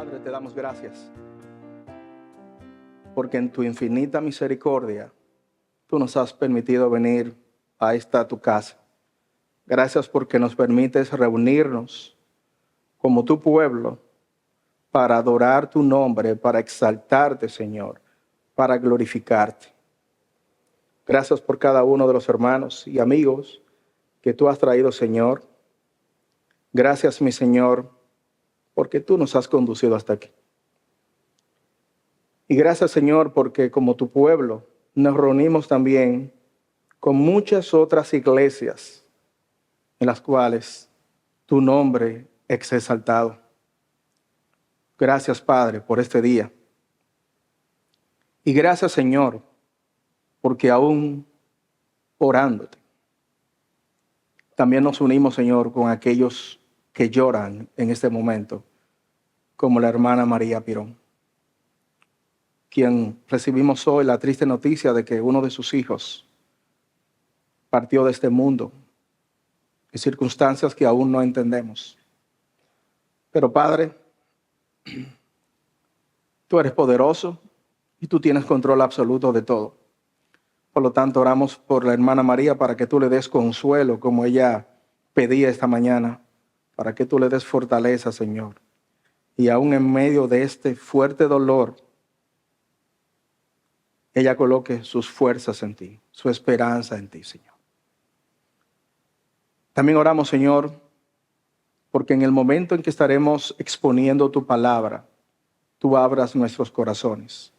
Padre, te damos gracias, porque en tu infinita misericordia tú nos has permitido venir a esta tu casa. Gracias porque nos permites reunirnos como tu pueblo para adorar tu nombre, para exaltarte, Señor, para glorificarte. Gracias por cada uno de los hermanos y amigos que tú has traído, Señor. Gracias, mi Señor, porque tú nos has conducido hasta aquí. Y gracias, Señor, porque como tu pueblo nos reunimos también con muchas otras iglesias en las cuales tu nombre es exaltado. Gracias, Padre, por este día. Y gracias, Señor, porque aún orándote, también nos unimos, Señor, con aquellos que lloran en este momento, como la hermana María Pirón, quien recibimos hoy la triste noticia de que uno de sus hijos partió de este mundo en circunstancias que aún no entendemos. Pero Padre, tú eres poderoso y tú tienes control absoluto de todo. Por lo tanto, oramos por la hermana María para que tú le des consuelo como ella pedía esta mañana, para que tú le des fortaleza, Señor. Y aún en medio de este fuerte dolor, ella coloque sus fuerzas en ti, su esperanza en ti, Señor. También oramos, Señor, porque en el momento en que estaremos exponiendo tu palabra, tú abras nuestros corazones.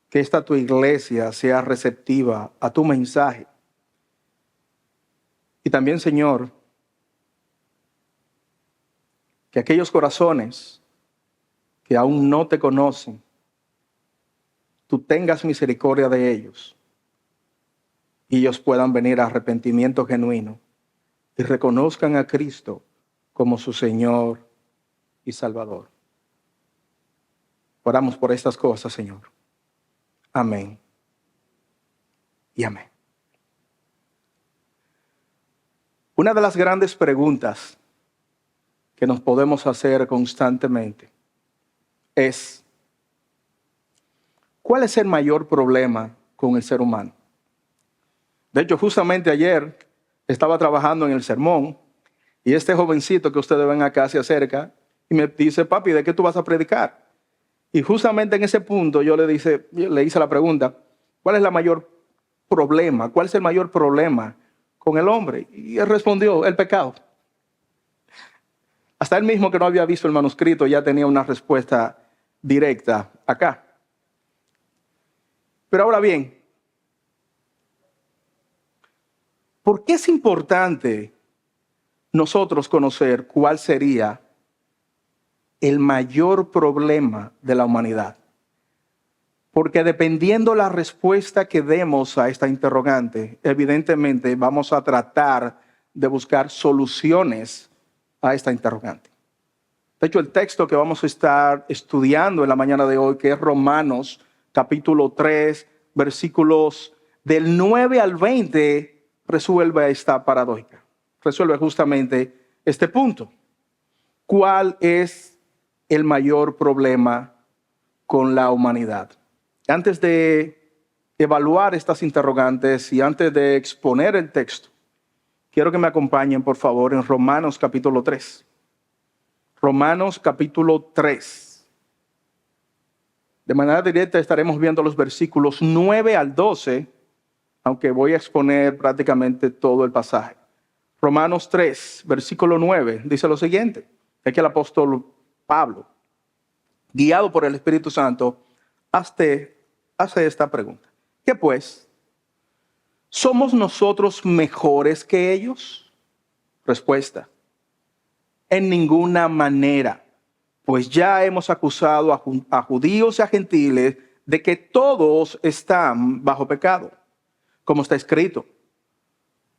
Que esta tu iglesia sea receptiva a tu mensaje. Y también, Señor, que aquellos corazones que aún no te conocen, tú tengas misericordia de ellos y ellos puedan venir a arrepentimiento genuino y reconozcan a Cristo como su Señor y Salvador. Oramos por estas cosas, Señor. Amén y amén. Una de las grandes preguntas que nos podemos hacer constantemente es: ¿cuál es el mayor problema con el ser humano? De hecho, justamente ayer estaba trabajando en el sermón y este jovencito que ustedes ven acá se acerca y me dice: papi, ¿de qué tú vas a predicar? Y justamente en ese punto yo le hice la pregunta: ¿cuál es el mayor problema? ¿Cuál es el mayor problema con el hombre? Y él respondió: el pecado. Hasta él mismo, que no había visto el manuscrito, ya tenía una respuesta directa acá. Pero ahora bien, ¿por qué es importante nosotros conocer cuál sería el mayor problema de la humanidad? Porque dependiendo la respuesta que demos a esta interrogante, evidentemente vamos a tratar de buscar soluciones a esta interrogante. De hecho, el texto que vamos a estar estudiando en la mañana de hoy, que es Romanos capítulo 3, versículos del 9 al 20, resuelve esta paradójica. Resuelve justamente este punto. ¿Cuál es el mayor problema con la humanidad? Antes de evaluar estas interrogantes y antes de exponer el texto, quiero que me acompañen, por favor, en Romanos capítulo 3. Romanos capítulo 3. De manera directa estaremos viendo los versículos 9 al 12, aunque voy a exponer prácticamente todo el pasaje. Romanos 3, versículo 9, dice lo siguiente. Es que el apóstol Pablo, guiado por el Espíritu Santo, hace esta pregunta: ¿qué pues? ¿Somos nosotros mejores que ellos? Respuesta: en ninguna manera, pues ya hemos acusado a judíos y a gentiles de que todos están bajo pecado. Como está escrito: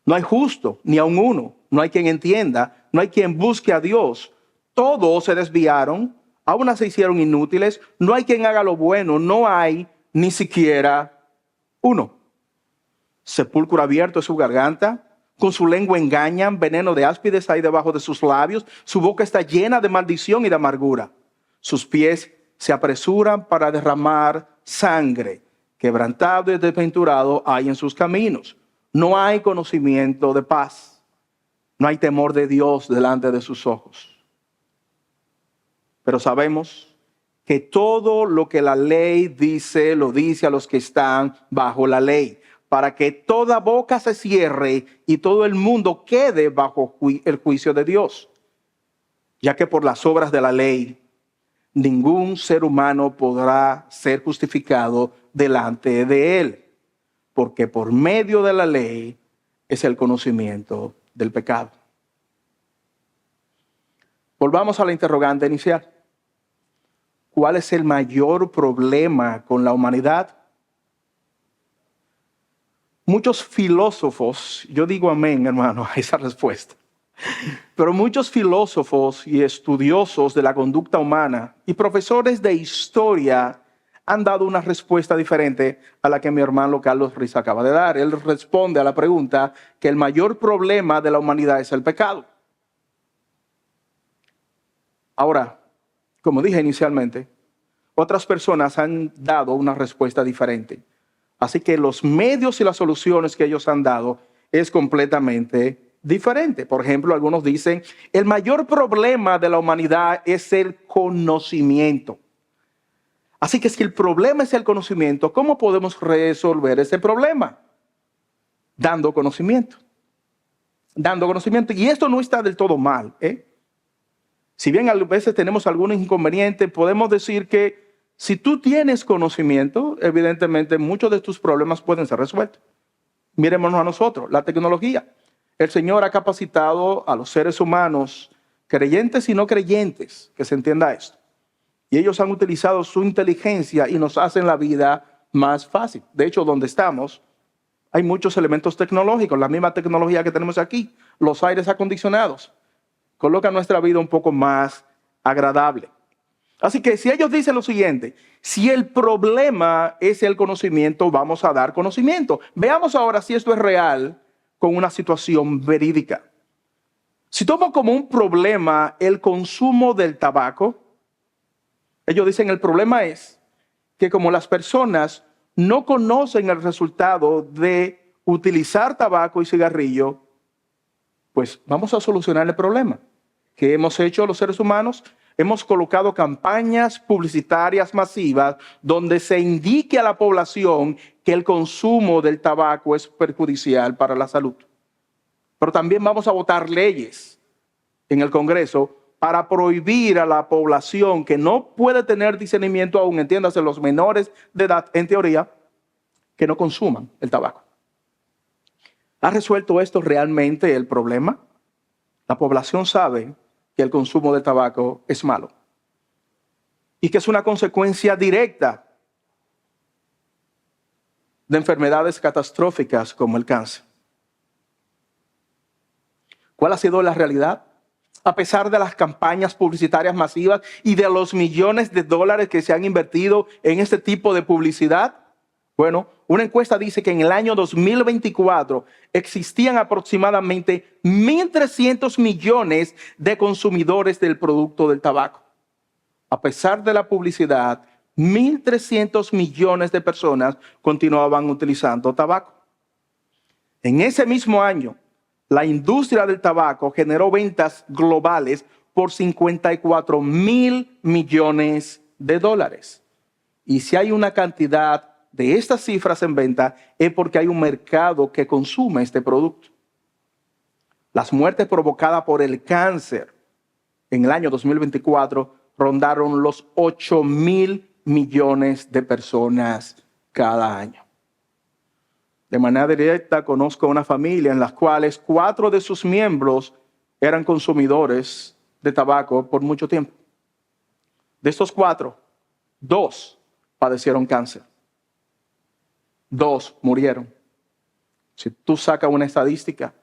no hay justo ni aun uno, no hay quien entienda, no hay quien busque a Dios. Todos se desviaron, a una se hicieron inútiles, no hay quien haga lo bueno, no hay ni siquiera uno. Sepulcro abierto es su garganta, con su lengua engañan, veneno de áspides hay debajo de sus labios, su boca está llena de maldición y de amargura. Sus pies se apresuran para derramar sangre. Quebrantado y desventurado hay en sus caminos. No hay conocimiento de paz. No hay temor de Dios delante de sus ojos. Pero sabemos que todo lo que la ley dice, lo dice a los que están bajo la ley, para que toda boca se cierre y todo el mundo quede bajo el juicio de Dios. Ya que por las obras de la ley, ningún ser humano podrá ser justificado delante de él, porque por medio de la ley es el conocimiento del pecado. Volvamos a la interrogante inicial. ¿Cuál es el mayor problema con la humanidad? Muchos filósofos, yo digo amén, hermano, a esa respuesta. Pero muchos filósofos y estudiosos de la conducta humana y profesores de historia han dado una respuesta diferente a la que mi hermano Carlos Riz acaba de dar. Él responde a la pregunta que el mayor problema de la humanidad es el pecado. Ahora, como dije inicialmente, otras personas han dado una respuesta diferente. Así que los medios y las soluciones que ellos han dado es completamente diferente. Por ejemplo, algunos dicen, el mayor problema de la humanidad es el conocimiento. Así que si el problema es el conocimiento, ¿cómo podemos resolver ese problema? Dando conocimiento. Dando conocimiento. Y esto no está del todo mal, Si bien a veces tenemos algunos inconvenientes, podemos decir que si tú tienes conocimiento, evidentemente muchos de tus problemas pueden ser resueltos. Miremonos a nosotros, la tecnología. El Señor ha capacitado a los seres humanos, creyentes y no creyentes, que se entienda esto. Y ellos han utilizado su inteligencia y nos hacen la vida más fácil. De hecho, donde estamos, hay muchos elementos tecnológicos, la misma tecnología que tenemos aquí, los aires acondicionados. Coloca nuestra vida un poco más agradable. Así que si ellos dicen lo siguiente, si el problema es el conocimiento, vamos a dar conocimiento. Veamos ahora si esto es real con una situación verídica. Si tomo como un problema el consumo del tabaco, ellos dicen el problema es que como las personas no conocen el resultado de utilizar tabaco y cigarrillo, pues vamos a solucionar el problema. ¿Qué hemos hecho los seres humanos? Hemos colocado campañas publicitarias masivas donde se indique a la población que el consumo del tabaco es perjudicial para la salud. Pero también vamos a votar leyes en el Congreso para prohibir a la población que no puede tener discernimiento aún, entiéndase, los menores de edad, en teoría, que no consuman el tabaco. ¿Ha resuelto esto realmente el problema? La población sabe que el consumo de tabaco es malo y que es una consecuencia directa de enfermedades catastróficas como el cáncer. ¿Cuál ha sido la realidad? A pesar de las campañas publicitarias masivas y de los millones de dólares que se han invertido en este tipo de publicidad, bueno, una encuesta dice que en el año 2024 existían aproximadamente 1.300 millones de consumidores del producto del tabaco. A pesar de la publicidad, 1.300 millones de personas continuaban utilizando tabaco. En ese mismo año, la industria del tabaco generó ventas globales por 54.000 millones de dólares. Y si hay una cantidad de estas cifras en venta, es porque hay un mercado que consume este producto. Las muertes provocadas por el cáncer en el año 2024 rondaron los 8.000 millones de personas cada año. De manera directa conozco una familia en las cuales 4 de sus miembros eran consumidores de tabaco por mucho tiempo. De estos 4, 2 padecieron cáncer. 2 murieron. Si tú sacas una estadística,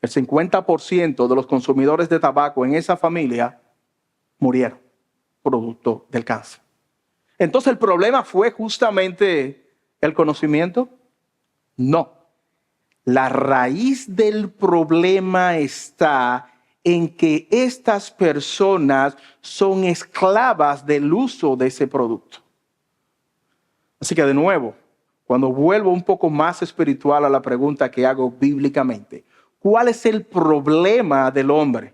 el 50% de los consumidores de tabaco en esa familia murieron producto del cáncer. Entonces, ¿el problema fue justamente el conocimiento? No. La raíz del problema está en que estas personas son esclavas del uso de ese producto. Así que de nuevo, cuando vuelvo un poco más espiritual a la pregunta que hago bíblicamente, ¿cuál es el problema del hombre?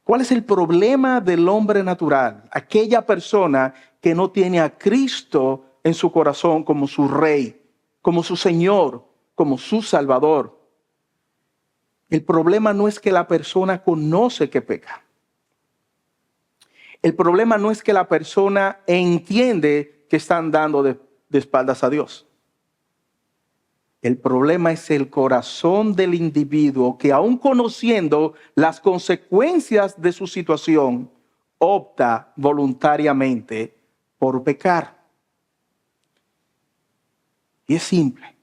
¿Cuál es el problema del hombre natural? Aquella persona que no tiene a Cristo en su corazón como su Rey, como su Señor, como su Salvador. El problema no es que la persona conoce que peca. El problema no es que la persona entiende que están dando de espaldas a Dios. El problema es el corazón del individuo que, aun conociendo las consecuencias de su situación, opta voluntariamente por pecar. Y es simple.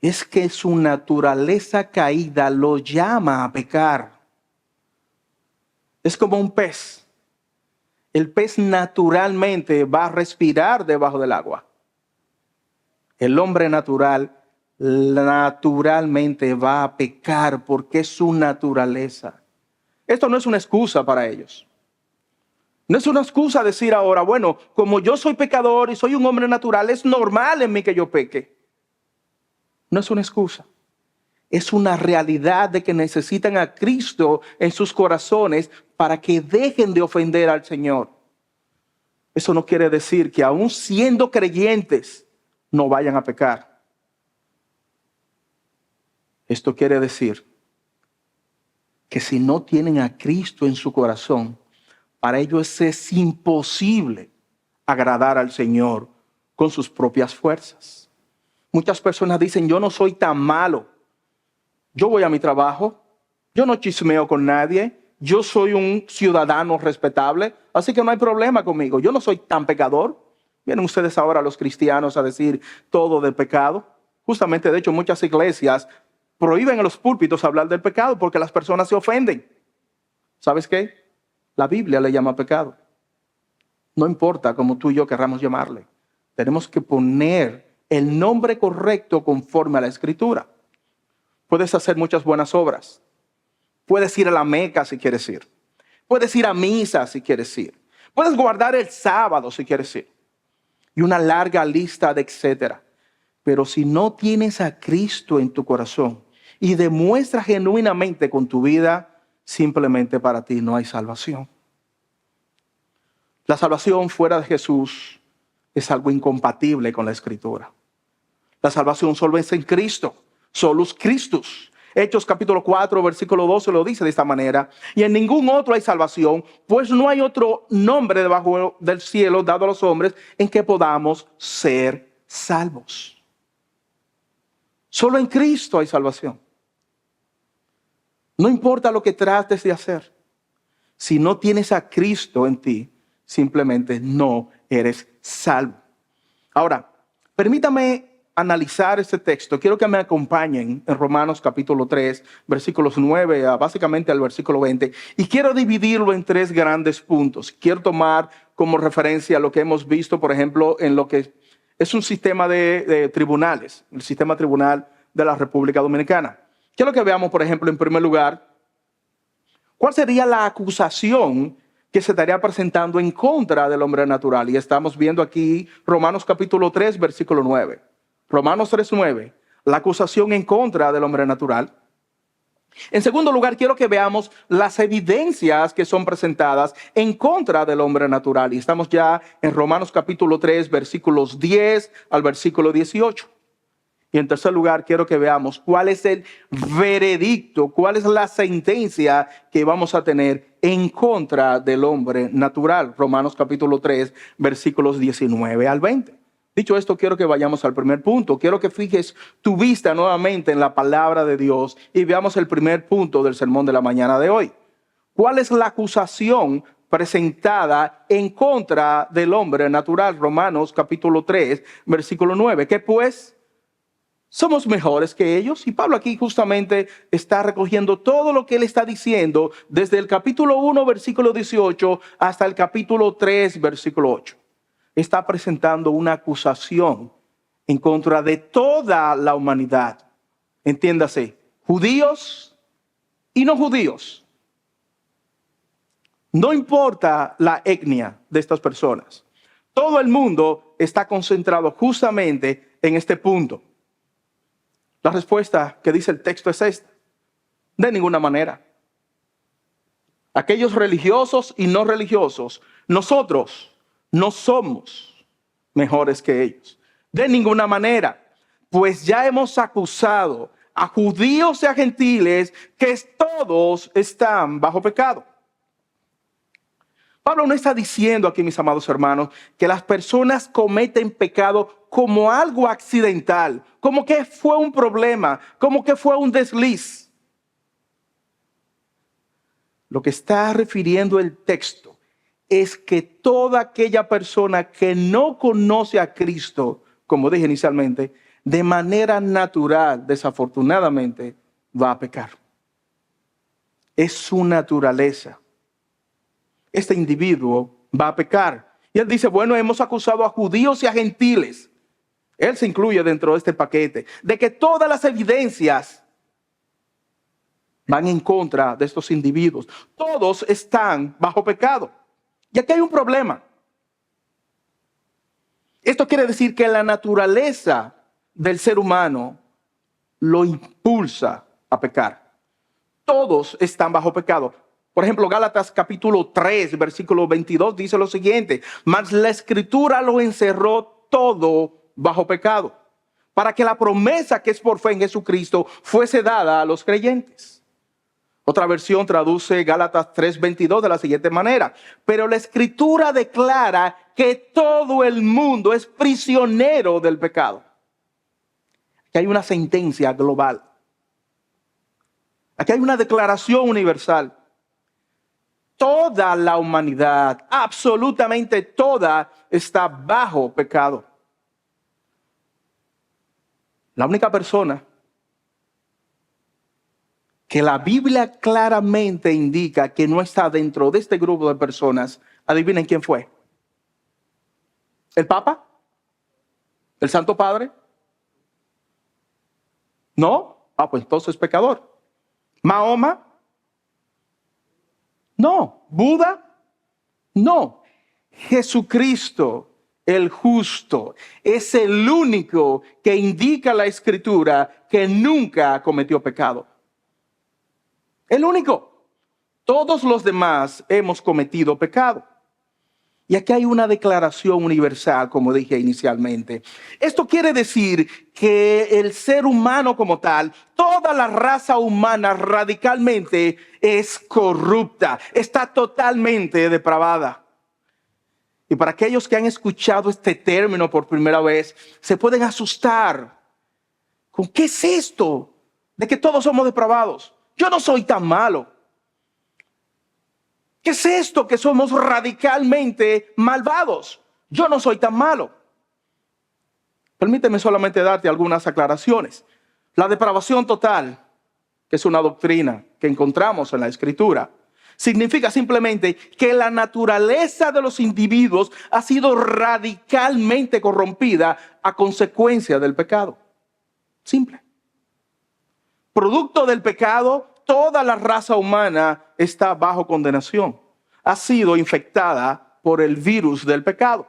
Es que su naturaleza caída lo llama a pecar. Es como un pez. El pez naturalmente va a respirar debajo del agua. El hombre naturalmente va a pecar porque es su naturaleza. Esto no es una excusa para ellos. No es una excusa decir ahora, bueno, como yo soy pecador y soy un hombre natural, es normal en mí que yo peque. No es una excusa. Es una realidad de que necesitan a Cristo en sus corazones para que dejen de ofender al Señor. Eso no quiere decir que aún siendo creyentes no vayan a pecar. Esto quiere decir que si no tienen a Cristo en su corazón, para ellos es imposible agradar al Señor con sus propias fuerzas. Muchas personas dicen, yo no soy tan malo. Yo voy a mi trabajo, yo no chismeo con nadie, yo soy un ciudadano respetable, así que no hay problema conmigo. Yo no soy tan pecador. Vienen ustedes ahora los cristianos a decir todo del pecado. Justamente, de hecho, muchas iglesias prohíben en los púlpitos hablar del pecado porque las personas se ofenden. ¿Sabes qué? La Biblia le llama pecado. No importa cómo tú y yo querramos llamarle. Tenemos que poner el nombre correcto conforme a la Escritura. Puedes hacer muchas buenas obras. Puedes ir a la Meca si quieres ir. Puedes ir a misa si quieres ir. Puedes guardar el sábado si quieres ir. Y una larga lista de etcétera. Pero si no tienes a Cristo en tu corazón y demuestras genuinamente con tu vida, simplemente para ti no hay salvación. La salvación fuera de Jesús es algo incompatible con la Escritura. La salvación solo es en Cristo. Solus Christus. Hechos capítulo 4, versículo 12 lo dice de esta manera. Y en ningún otro hay salvación, pues no hay otro nombre debajo del cielo dado a los hombres en que podamos ser salvos. Solo en Cristo hay salvación. No importa lo que trates de hacer. Si no tienes a Cristo en ti, simplemente no eres salvo. Ahora, permítame analizar este texto. Quiero que me acompañen en Romanos capítulo 3, versículos 9 a básicamente al versículo 20. Y quiero dividirlo en tres grandes puntos. Quiero tomar como referencia lo que hemos visto, por ejemplo, en lo que es un sistema de tribunales, el sistema tribunal de la República Dominicana. Quiero que veamos, por ejemplo, en primer lugar, ¿cuál sería la acusación que se estaría presentando en contra del hombre natural? Y estamos viendo aquí Romanos capítulo 3, versículo 9. Romanos 3, 9. La acusación en contra del hombre natural. En segundo lugar, quiero que veamos las evidencias que son presentadas en contra del hombre natural. Y estamos ya en Romanos capítulo 3, versículos 10 al versículo 18. Y en tercer lugar, quiero que veamos cuál es el veredicto, cuál es la sentencia que vamos a tener en contra del hombre natural. Romanos capítulo 3, versículos 19 al 20. Dicho esto, quiero que vayamos al primer punto. Quiero que fijes tu vista nuevamente en la palabra de Dios y veamos el primer punto del sermón de la mañana de hoy. ¿Cuál es la acusación presentada en contra del hombre natural? Romanos capítulo 3, versículo 9. ¿Qué pues? ¿Somos mejores que ellos? Y Pablo aquí justamente está recogiendo todo lo que él está diciendo desde el capítulo 1, versículo 18 hasta el capítulo 3, versículo 8. Está presentando una acusación en contra de toda la humanidad. Entiéndase, judíos y no judíos. No importa la etnia de estas personas. Todo el mundo está concentrado justamente en este punto. La respuesta que dice el texto es esta: de ninguna manera. Aquellos religiosos y no religiosos, nosotros no somos mejores que ellos. De ninguna manera, pues ya hemos acusado a judíos y a gentiles que todos están bajo pecado. Pablo no está diciendo aquí, mis amados hermanos, que las personas cometen pecado como algo accidental, como que fue un problema, como que fue un desliz. Lo que está refiriendo el texto es que toda aquella persona que no conoce a Cristo, como dije inicialmente, de manera natural, desafortunadamente, va a pecar. Es su naturaleza. Este individuo va a pecar. Y él dice, bueno, hemos acusado a judíos y a gentiles. Él se incluye dentro de este paquete, de que todas las evidencias van en contra de estos individuos. Todos están bajo pecado. Y aquí hay un problema. Esto quiere decir que la naturaleza del ser humano lo impulsa a pecar. Todos están bajo pecado. Por ejemplo, Gálatas capítulo 3, versículo 22 dice lo siguiente: mas la escritura lo encerró todo bajo pecado, para que la promesa que es por fe en Jesucristo fuese dada a los creyentes. Otra versión traduce Gálatas 3:22 de la siguiente manera: pero la escritura declara que todo el mundo es prisionero del pecado. Aquí hay una sentencia global. Aquí hay una declaración universal. Toda la humanidad, absolutamente toda, está bajo pecado. La única persona que la Biblia claramente indica que no está dentro de este grupo de personas, adivinen quién fue. ¿El Papa? ¿El Santo Padre? ¿No? Pues entonces es pecador. ¿Mahoma? No. ¿Buda? No. Jesucristo, el justo, es el único que indica la Escritura que nunca cometió pecado. El único. Todos los demás hemos cometido pecado. Y aquí hay una declaración universal, como dije inicialmente. Esto quiere decir que el ser humano como tal, toda la raza humana radicalmente es corrupta, está totalmente depravada. Y para aquellos que han escuchado este término por primera vez, se pueden asustar. ¿Con qué es esto de que todos somos depravados? Yo no soy tan malo. ¿Qué es esto que somos radicalmente malvados? Yo no soy tan malo. Permíteme solamente darte algunas aclaraciones. La depravación total, que es una doctrina que encontramos en la Escritura, significa simplemente que la naturaleza de los individuos ha sido radicalmente corrompida a consecuencia del pecado. Simple. Producto del pecado, toda la raza humana está bajo condenación. Ha sido infectada por el virus del pecado.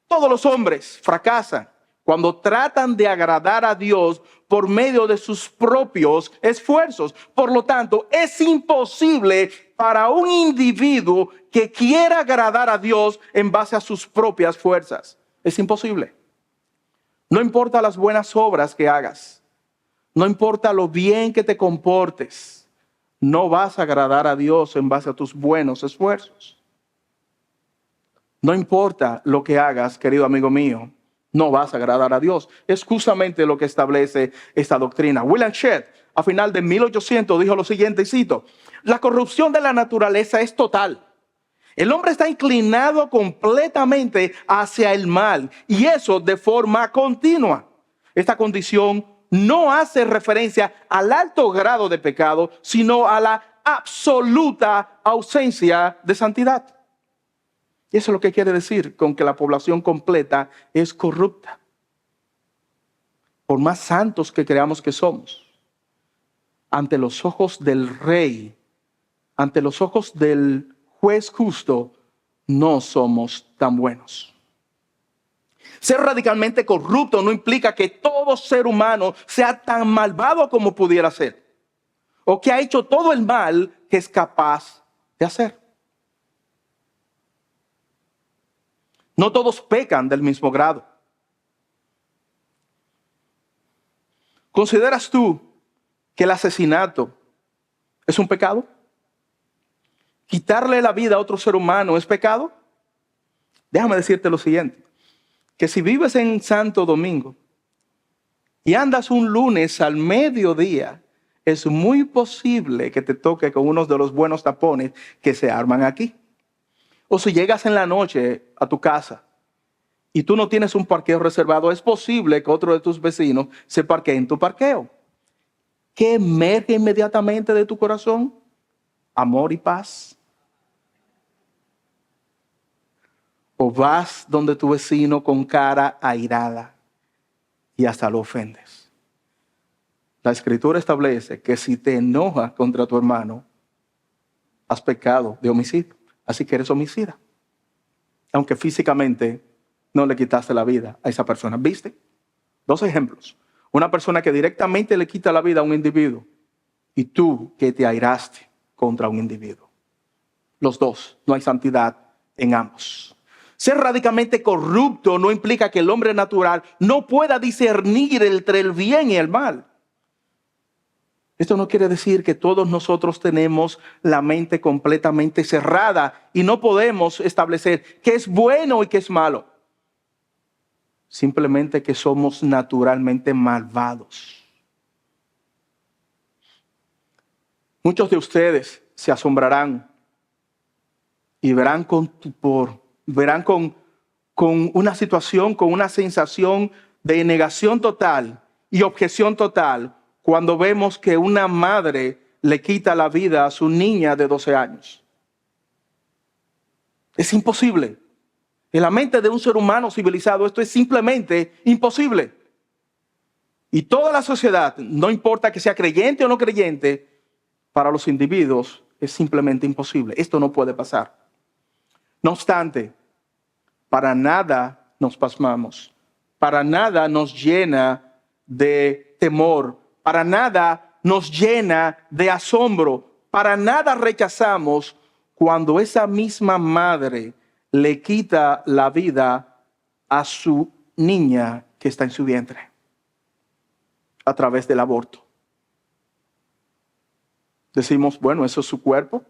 Todos los hombres fracasan cuando tratan de agradar a Dios por medio de sus propios esfuerzos. Por lo tanto, es imposible para un individuo que quiera agradar a Dios en base a sus propias fuerzas. Es imposible. No importa las buenas obras que hagas. No importa lo bien que te comportes, no vas a agradar a Dios en base a tus buenos esfuerzos. No importa lo que hagas, querido amigo mío, no vas a agradar a Dios. Es justamente lo que establece esta doctrina. William Shedd, a final de 1800, dijo lo siguiente, y cito: la corrupción de la naturaleza es total. El hombre está inclinado completamente hacia el mal, y eso de forma continua. Esta condición no hace referencia al alto grado de pecado, sino a la absoluta ausencia de santidad. Y eso es lo que quiere decir con que la población completa es corrupta. Por más santos que creamos que somos, ante los ojos del Rey, ante los ojos del juez justo, no somos tan buenos. Ser radicalmente corrupto no implica que todo ser humano sea tan malvado como pudiera ser, o que ha hecho todo el mal que es capaz de hacer. No todos pecan del mismo grado. ¿Consideras tú que el asesinato es un pecado? ¿Quitarle la vida a otro ser humano es pecado? Déjame decirte lo siguiente, que si vives en Santo Domingo y andas un lunes al mediodía, es muy posible que te toque con uno de los buenos tapones que se arman aquí. O si llegas en la noche a tu casa y tú no tienes un parqueo reservado, es posible que otro de tus vecinos se parquee en tu parqueo. ¿Qué emerge inmediatamente de tu corazón? Amor y paz. O vas donde tu vecino con cara airada y hasta lo ofendes. La Escritura establece que si te enojas contra tu hermano, has pecado de homicidio. Así que eres homicida. Aunque físicamente no le quitaste la vida a esa persona. ¿Viste? 2 ejemplos. Una persona que directamente le quita la vida a un individuo y tú que te airaste contra un individuo. Los dos, no hay santidad en ambos. Ser radicalmente corrupto no implica que el hombre natural no pueda discernir entre el bien y el mal. Esto no quiere decir que todos nosotros tenemos la mente completamente cerrada y no podemos establecer qué es bueno y qué es malo. Simplemente que somos naturalmente malvados. Muchos de ustedes se asombrarán y verán con stupor, verán con una situación, con una sensación de negación total y objeción total cuando vemos que una madre le quita la vida a su niña de 12 años. Es imposible. En la mente de un ser humano civilizado esto es simplemente imposible. Y toda la sociedad, no importa que sea creyente o no creyente, para los individuos es simplemente imposible. Esto no puede pasar. No obstante, para nada nos pasmamos, para nada nos llena de temor, para nada nos llena de asombro, para nada rechazamos cuando esa misma madre le quita la vida a su niña que está en su vientre a través del aborto. Decimos, bueno, eso es su cuerpo,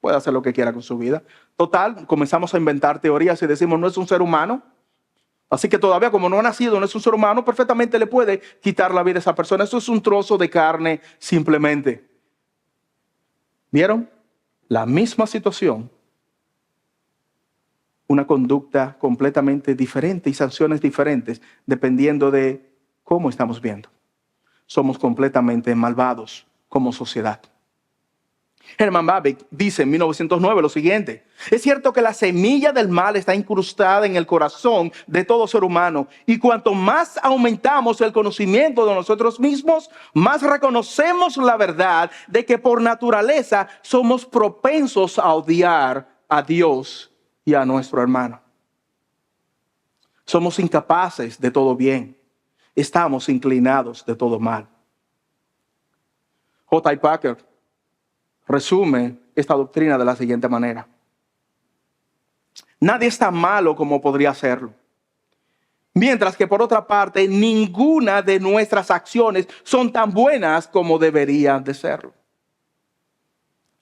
puede hacer lo que quiera con su vida. Total, comenzamos a inventar teorías y decimos, no es un ser humano. Así que todavía como no ha nacido, no es un ser humano, perfectamente le puede quitar la vida a esa persona. Eso es un trozo de carne simplemente. ¿Vieron? La misma situación. Una conducta completamente diferente y sanciones diferentes dependiendo de cómo estamos viendo. Somos completamente malvados como sociedad. Herman Bavinck dice en 1909 lo siguiente: es cierto que la semilla del mal está incrustada en el corazón de todo ser humano, y cuanto más aumentamos el conocimiento de nosotros mismos, más reconocemos la verdad de que por naturaleza somos propensos a odiar a Dios y a nuestro hermano. Somos incapaces de todo bien, estamos inclinados de todo mal. J. I. Packer resume esta doctrina de la siguiente manera: nadie es tan malo como podría serlo, mientras que por otra parte ninguna de nuestras acciones son tan buenas como deberían de serlo.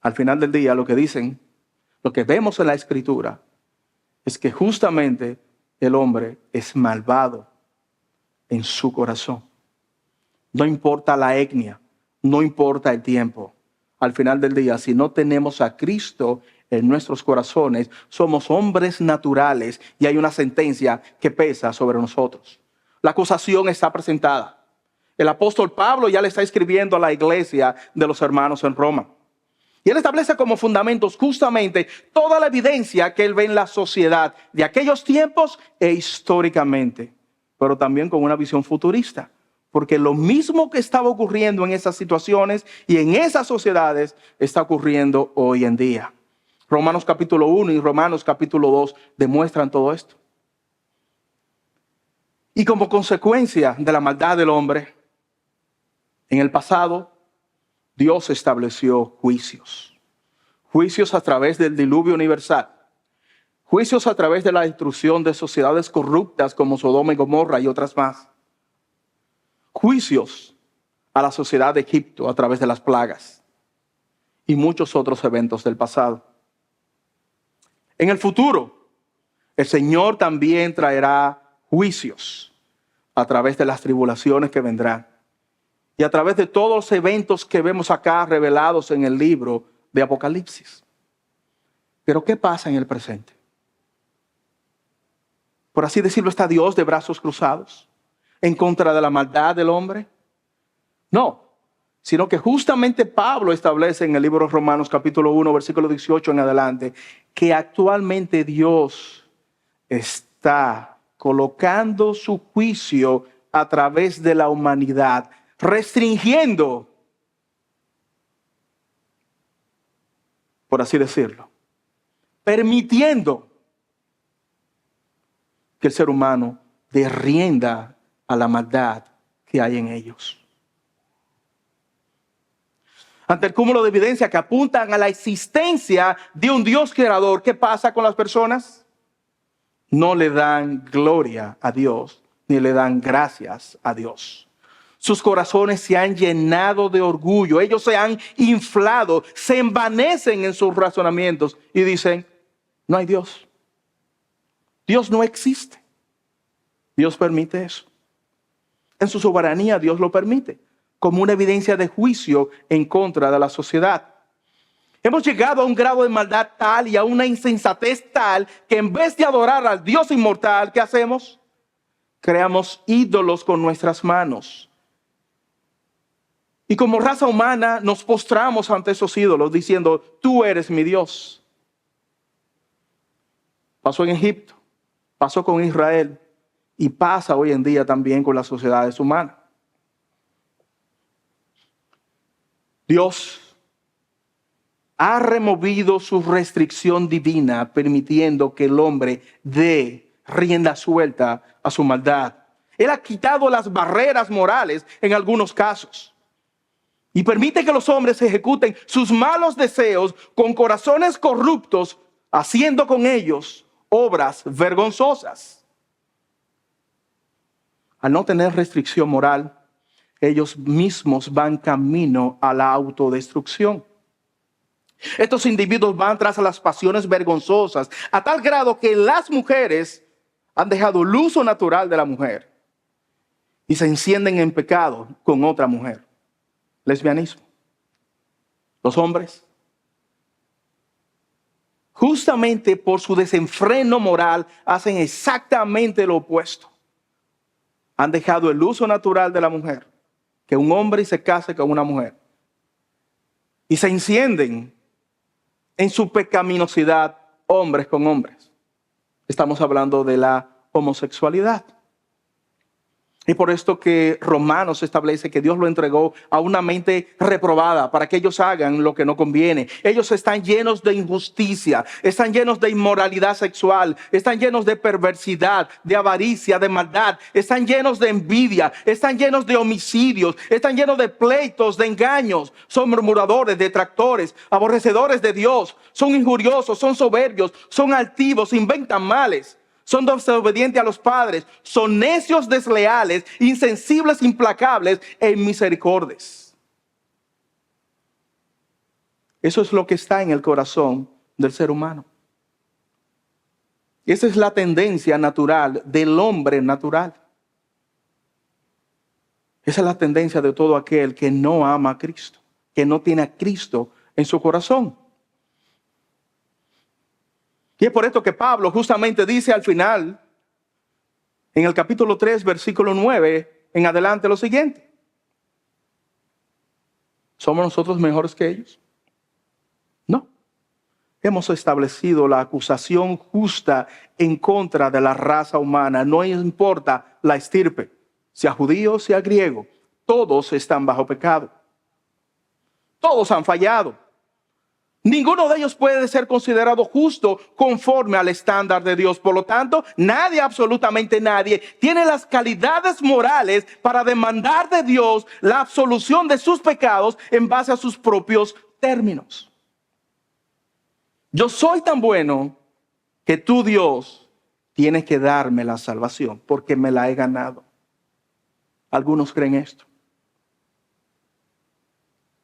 Al final del día, lo que dicen, lo que vemos en la Escritura, es que justamente el hombre es malvado en su corazón. No importa la etnia, no importa el tiempo. Al final del día, si no tenemos a Cristo en nuestros corazones, somos hombres naturales y hay una sentencia que pesa sobre nosotros. La acusación está presentada. El apóstol Pablo ya le está escribiendo a la iglesia de los hermanos en Roma. Y él establece como fundamentos justamente toda la evidencia que él ve en la sociedad de aquellos tiempos e históricamente, pero también con una visión futurista. Porque lo mismo que estaba ocurriendo en esas situaciones y en esas sociedades está ocurriendo hoy en día. Romanos capítulo 1 y Romanos capítulo 2 demuestran todo esto. Y como consecuencia de la maldad del hombre, en el pasado, Dios estableció juicios. Juicios a través del diluvio universal. Juicios a través de la destrucción de sociedades corruptas como Sodoma y Gomorra y otras más. Juicios a la sociedad de Egipto a través de las plagas y muchos otros eventos del pasado. En el futuro, el Señor también traerá juicios a través de las tribulaciones que vendrán y a través de todos los eventos que vemos acá revelados en el libro de Apocalipsis. Pero ¿qué pasa en el presente? Por así decirlo, ¿está Dios de brazos cruzados en contra de la maldad del hombre? No, sino que justamente Pablo establece en el libro de Romanos capítulo 1, versículo 18 en adelante, que actualmente Dios está colocando su juicio a través de la humanidad, restringiendo, por así decirlo, permitiendo que el ser humano dé rienda a la maldad que hay en ellos. Ante el cúmulo de evidencia que apuntan a la existencia de un Dios creador, ¿qué pasa con las personas? No le dan gloria a Dios, ni le dan gracias a Dios. Sus corazones se han llenado de orgullo, ellos se han inflado, se envanecen en sus razonamientos y dicen, no hay Dios. Dios no existe. Dios permite eso. En su soberanía Dios lo permite, como una evidencia de juicio en contra de la sociedad. Hemos llegado a un grado de maldad tal y a una insensatez tal que en vez de adorar al Dios inmortal, ¿qué hacemos? Creamos ídolos con nuestras manos. Y como raza humana nos postramos ante esos ídolos diciendo, tú eres mi Dios. Pasó en Egipto, pasó con Israel y pasa hoy en día también con las sociedades humanas. Dios ha removido su restricción divina, permitiendo que el hombre dé rienda suelta a su maldad. Él ha quitado las barreras morales en algunos casos y permite que los hombres ejecuten sus malos deseos con corazones corruptos, haciendo con ellos obras vergonzosas. Al no tener restricción moral, ellos mismos van camino a la autodestrucción. Estos individuos van tras las pasiones vergonzosas, a tal grado que las mujeres han dejado el uso natural de la mujer y se encienden en pecado con otra mujer. Lesbianismo. Los hombres, justamente por su desenfreno moral, hacen exactamente lo opuesto. Han dejado el uso natural de la mujer, que un hombre se case con una mujer, y se encienden en su pecaminosidad hombres con hombres. Estamos hablando de la homosexualidad. Y por esto que Romanos establece que Dios lo entregó a una mente reprobada para que ellos hagan lo que no conviene. Ellos están llenos de injusticia, están llenos de inmoralidad sexual, están llenos de perversidad, de avaricia, de maldad, están llenos de envidia, están llenos de homicidios, están llenos de pleitos, de engaños. Son murmuradores, detractores, aborrecedores de Dios, son injuriosos, son soberbios, son altivos, inventan males. Son desobedientes a los padres, son necios, desleales, insensibles, implacables e inmisericordios. Eso es lo que está en el corazón del ser humano. Esa es la tendencia natural del hombre natural. Esa es la tendencia de todo aquel que no ama a Cristo, que no tiene a Cristo en su corazón. Y es por esto que Pablo justamente dice al final, en el capítulo 3, versículo 9, en adelante lo siguiente. ¿Somos nosotros mejores que ellos? No. Hemos establecido la acusación justa en contra de la raza humana. No importa la estirpe, sea judío, sea griego, todos están bajo pecado. Todos han fallado. Ninguno de ellos puede ser considerado justo conforme al estándar de Dios. Por lo tanto, nadie, absolutamente nadie, tiene las calidades morales para demandar de Dios la absolución de sus pecados en base a sus propios términos. Yo soy tan bueno que tú, Dios, tienes que darme la salvación porque me la he ganado. Algunos creen esto.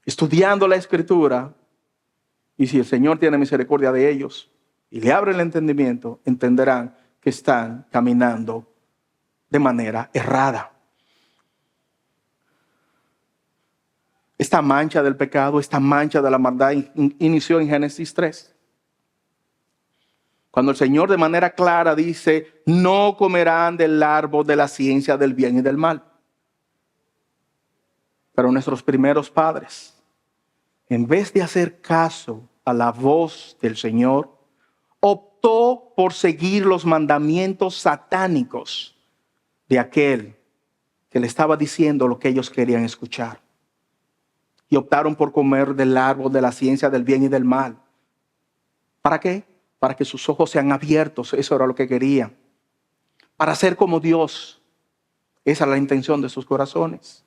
Estudiando la Escritura, y si el Señor tiene misericordia de ellos y le abre el entendimiento, entenderán que están caminando de manera errada. Esta mancha del pecado, esta mancha de la maldad inició en Génesis 3. Cuando el Señor de manera clara dice, no comerán del árbol de la ciencia del bien y del mal. Pero nuestros primeros padres, en vez de hacer caso a la voz del Señor, optó por seguir los mandamientos satánicos de aquel que le estaba diciendo lo que ellos querían escuchar. Y optaron por comer del árbol de la ciencia del bien y del mal. ¿Para qué? Para que sus ojos sean abiertos. Eso era lo que querían. Para ser como Dios. Esa es la intención de sus corazones.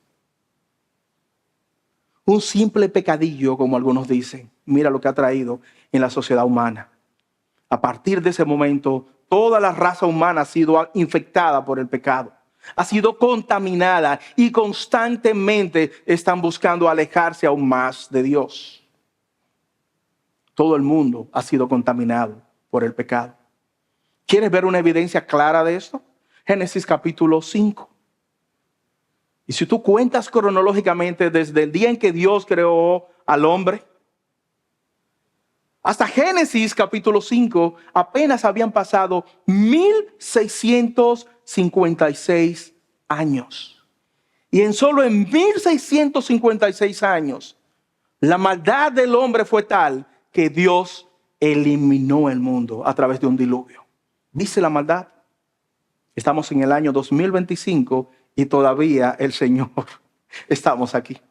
Un simple pecadillo, como algunos dicen. Mira lo que ha traído en la sociedad humana. A partir de ese momento, toda la raza humana ha sido infectada por el pecado. Ha sido contaminada y constantemente están buscando alejarse aún más de Dios. Todo el mundo ha sido contaminado por el pecado. ¿Quieres ver una evidencia clara de esto? Génesis capítulo 5. Y si tú cuentas cronológicamente desde el día en que Dios creó al hombre, hasta Génesis capítulo 5, apenas habían pasado 1656 años. Y en 1656 años, la maldad del hombre fue tal que Dios eliminó el mundo a través de un diluvio. ¿Viste la maldad? Estamos en el año 2025 y todavía el Señor estamos aquí.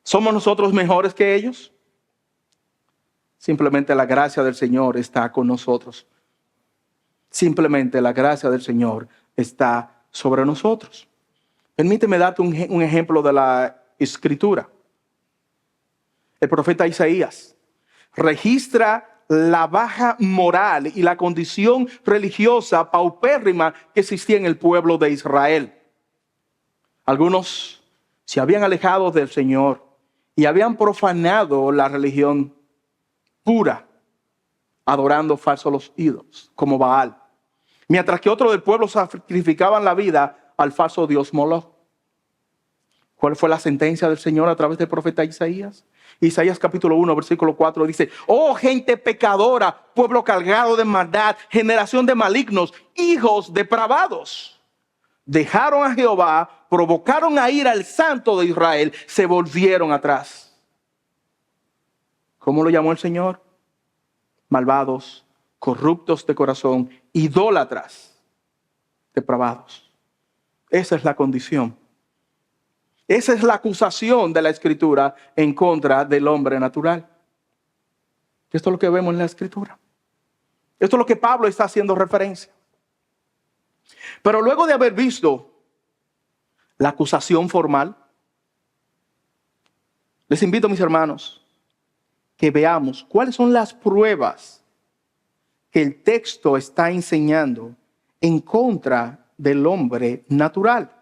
¿Somos nosotros mejores que ellos? Simplemente la gracia del Señor está con nosotros. Simplemente la gracia del Señor está sobre nosotros. Permíteme darte un ejemplo de la Escritura. El profeta Isaías registra la baja moral y la condición religiosa paupérrima que existía en el pueblo de Israel. Algunos se habían alejado del Señor y habían profanado la religión pura, adorando falsos ídolos como Baal. Mientras que otros del pueblo sacrificaban la vida al falso dios Moloch. ¿Cuál fue la sentencia del Señor a través del profeta Isaías? Isaías capítulo 1, versículo 4 dice: oh gente pecadora, pueblo cargado de maldad, generación de malignos, hijos depravados. Dejaron a Jehová, provocaron a ira al Santo de Israel, se volvieron atrás. ¿Cómo lo llamó el Señor? Malvados, corruptos de corazón, idólatras, depravados. Esa es la condición. Esa es la acusación de la Escritura en contra del hombre natural. Esto es lo que vemos en la Escritura. Esto es lo que Pablo está haciendo referencia. Pero luego de haber visto la acusación formal, les invito, mis hermanos, que veamos cuáles son las pruebas que el texto está enseñando en contra del hombre natural.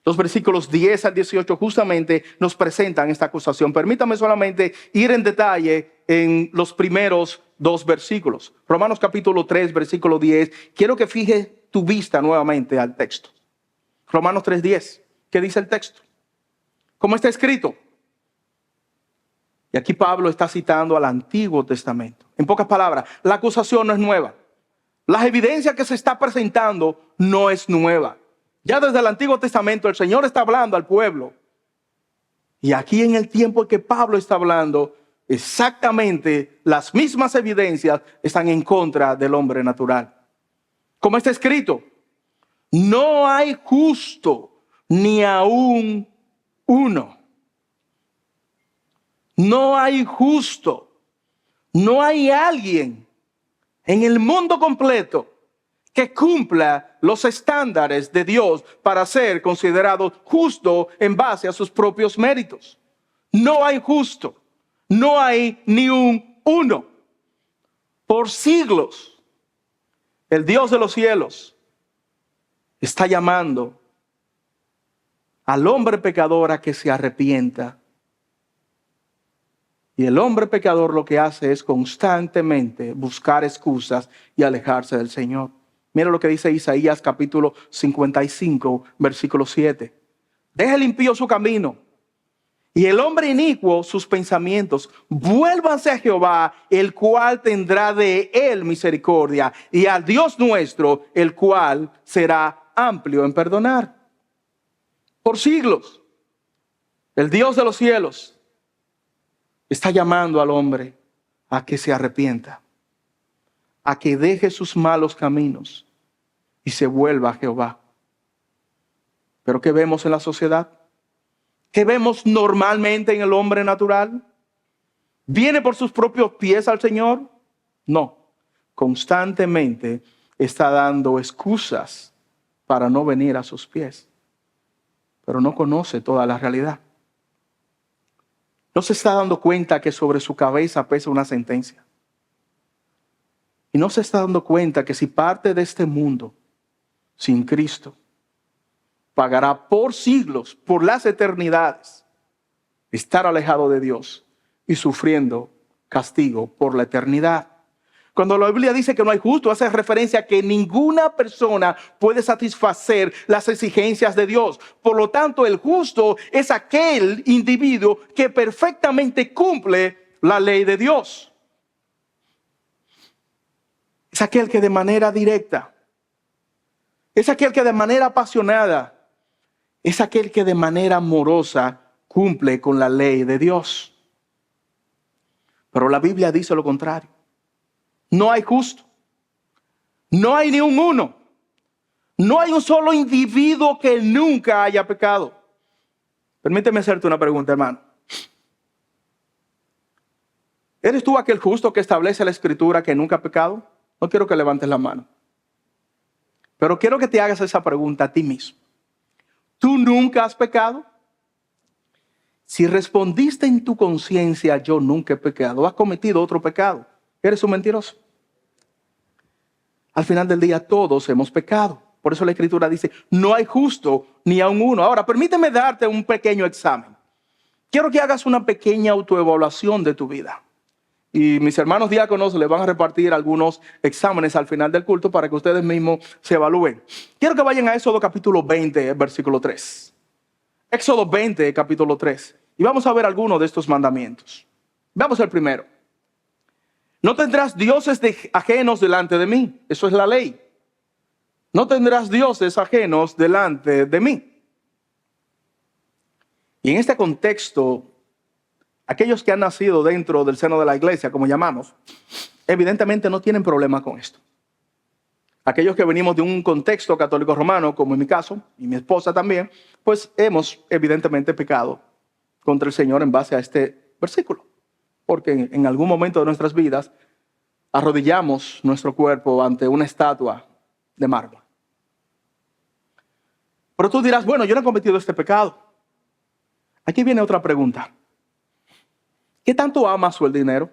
Los versículos 10 al 18 justamente nos presentan esta acusación. Permítame solamente ir en detalle en los primeros dos versículos. Romanos capítulo 3, versículo 10. Quiero que fijes tu vista nuevamente al texto. Romanos 3:10. ¿Qué dice el texto? ¿Cómo está escrito? Y aquí Pablo está citando al Antiguo Testamento. En pocas palabras, la acusación no es nueva. Las evidencias que se está presentando no es nueva. Ya desde el Antiguo Testamento el Señor está hablando al pueblo. Y aquí en el tiempo en que Pablo está hablando, exactamente las mismas evidencias están en contra del hombre natural. Como está escrito: No hay justo ni aún uno. No hay justo. No hay alguien en el mundo completo que cumpla los estándares de Dios para ser considerado justo en base a sus propios méritos. No hay justo. No hay ni un uno. Por siglos, el Dios de los cielos está llamando al hombre pecador a que se arrepienta. Y el hombre pecador lo que hace es constantemente buscar excusas y alejarse del Señor. Mira lo que dice Isaías capítulo 55, versículo 7. Deja el impío su camino y el hombre inicuo sus pensamientos. Vuélvanse a Jehová, el cual tendrá de él misericordia, y al Dios nuestro, el cual será amplio en perdonar. Por siglos, el Dios de los cielos está llamando al hombre a que se arrepienta, a que deje sus malos caminos y se vuelva a Jehová. Pero ¿qué vemos en la sociedad? ¿Qué vemos normalmente en el hombre natural? ¿Viene por sus propios pies al Señor? No, constantemente está dando excusas para no venir a sus pies, pero no conoce toda la realidad. No se está dando cuenta que sobre su cabeza pesa una sentencia. Y no se está dando cuenta que si parte de este mundo sin Cristo, pagará por siglos, por las eternidades, estar alejado de Dios y sufriendo castigo por la eternidad. Cuando la Biblia dice que no hay justo, hace referencia a que ninguna persona puede satisfacer las exigencias de Dios. Por lo tanto, el justo es aquel individuo que perfectamente cumple la ley de Dios. Es aquel que de manera directa, es aquel que de manera apasionada, es aquel que de manera amorosa cumple con la ley de Dios. Pero la Biblia dice lo contrario. No hay justo. No hay ni un uno. No hay un solo individuo que nunca haya pecado. Permíteme hacerte una pregunta, hermano. ¿Eres tú aquel justo que establece la Escritura que nunca ha pecado? No quiero que levantes la mano. Pero quiero que te hagas esa pregunta a ti mismo. ¿Tú nunca has pecado? Si respondiste en tu conciencia, yo nunca he pecado, has cometido otro pecado, eres un mentiroso. Al final del día todos hemos pecado. Por eso la Escritura dice, no hay justo ni aun uno. Ahora, permíteme darte un pequeño examen. Quiero que hagas una pequeña autoevaluación de tu vida. Y mis hermanos diáconos les van a repartir algunos exámenes al final del culto para que ustedes mismos se evalúen. Quiero que vayan a Éxodo capítulo 20, versículo 3. Éxodo 20, capítulo 3. Y vamos a ver algunos de estos mandamientos. Veamos el primero. No tendrás dioses ajenos delante de mí. Eso es la ley. No tendrás dioses ajenos delante de mí. Y en este contexto, aquellos que han nacido dentro del seno de la iglesia, como llamamos, evidentemente no tienen problema con esto. Aquellos que venimos de un contexto católico romano, como en mi caso, y mi esposa también, pues hemos evidentemente pecado contra el Señor en base a este versículo. Porque en algún momento de nuestras vidas arrodillamos nuestro cuerpo ante una estatua de mármol. Pero tú dirás, bueno, yo no he cometido este pecado. Aquí viene otra pregunta. ¿Qué tanto amas tú el dinero?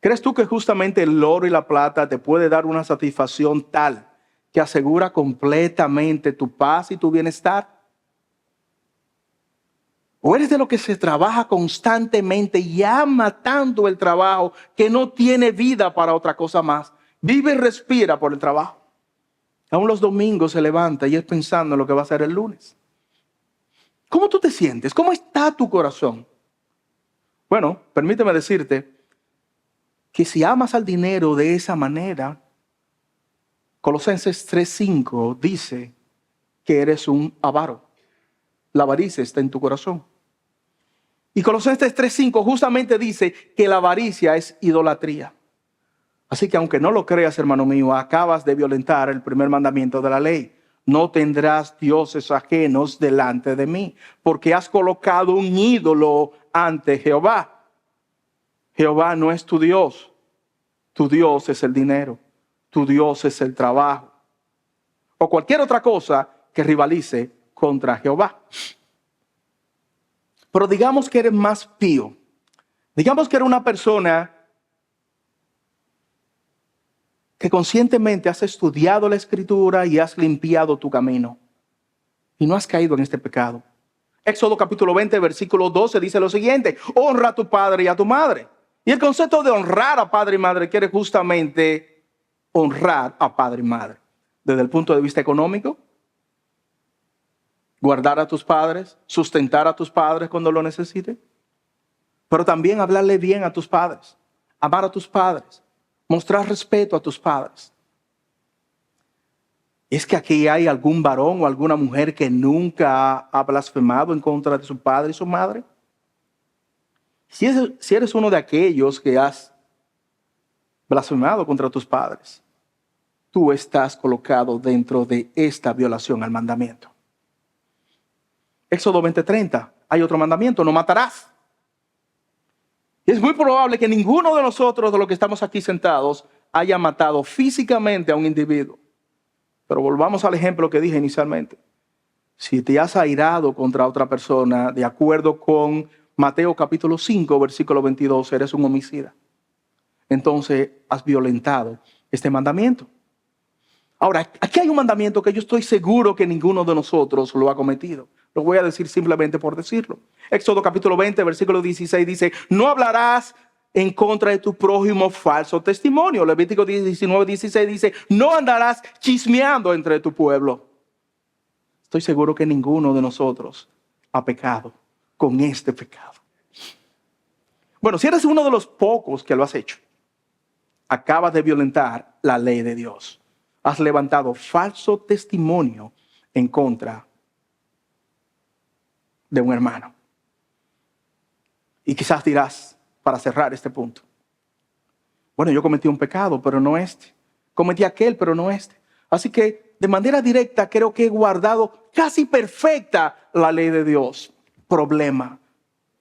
¿Crees tú que justamente el oro y la plata te puede dar una satisfacción tal que asegura completamente tu paz y tu bienestar? ¿O eres de lo que se trabaja constantemente y ama tanto el trabajo que no tiene vida para otra cosa más? Vive y respira por el trabajo. Aún los domingos se levanta y es pensando en lo que va a hacer el lunes. ¿Cómo tú te sientes? ¿Cómo está tu corazón? Bueno, permíteme decirte que si amas al dinero de esa manera, Colosenses 3:5 dice que eres un avaro. La avaricia está en tu corazón. Y Colosenses 3:5 justamente dice que la avaricia es idolatría. Así que aunque no lo creas, hermano mío, acabas de violentar el primer mandamiento de la ley. No tendrás dioses ajenos delante de mí, porque has colocado un ídolo ante Jehová. Jehová no es tu Dios. Tu Dios es el dinero. Tu Dios es el trabajo. O cualquier otra cosa que rivalice contra Jehová. Pero digamos que eres más pío. Digamos que eres una persona que conscientemente has estudiado la Escritura y has limpiado tu camino. Y no has caído en este pecado. Éxodo capítulo 20, versículo 12 dice lo siguiente: honra a tu padre y a tu madre. Y el concepto de honrar a padre y madre quiere justamente honrar a padre y madre. Desde el punto de vista económico, guardar a tus padres, sustentar a tus padres cuando lo necesiten. Pero también hablarle bien a tus padres, amar a tus padres, mostrar respeto a tus padres. ¿Es que aquí hay algún varón o alguna mujer que nunca ha blasfemado en contra de su padre y su madre? Si eres uno de aquellos que has blasfemado contra tus padres, tú estás colocado dentro de esta violación al mandamiento. Éxodo 20:30, hay otro mandamiento: no matarás. Y es muy probable que ninguno de nosotros, de los que estamos aquí sentados, haya matado físicamente a un individuo. Pero volvamos al ejemplo que dije inicialmente. Si te has airado contra otra persona, de acuerdo con Mateo capítulo 5, versículo 22, eres un homicida. Entonces has violentado este mandamiento. Ahora, aquí hay un mandamiento que yo estoy seguro que ninguno de nosotros lo ha cometido. Lo voy a decir simplemente por decirlo. Éxodo capítulo 20, versículo 16 dice: no hablarás en contra de tu prójimo falso testimonio. Levítico 19, 16 dice: no andarás chismeando entre tu pueblo. Estoy seguro que ninguno de nosotros ha pecado con este pecado. Bueno, si eres uno de los pocos que lo has hecho, acabas de violentar la ley de Dios. Has levantado falso testimonio en contra de un hermano. Y quizás dirás, para cerrar este punto: bueno, yo cometí un pecado, pero no este. Cometí aquel, pero no este. Así que de manera directa creo que he guardado casi perfecta la ley de Dios. Problema.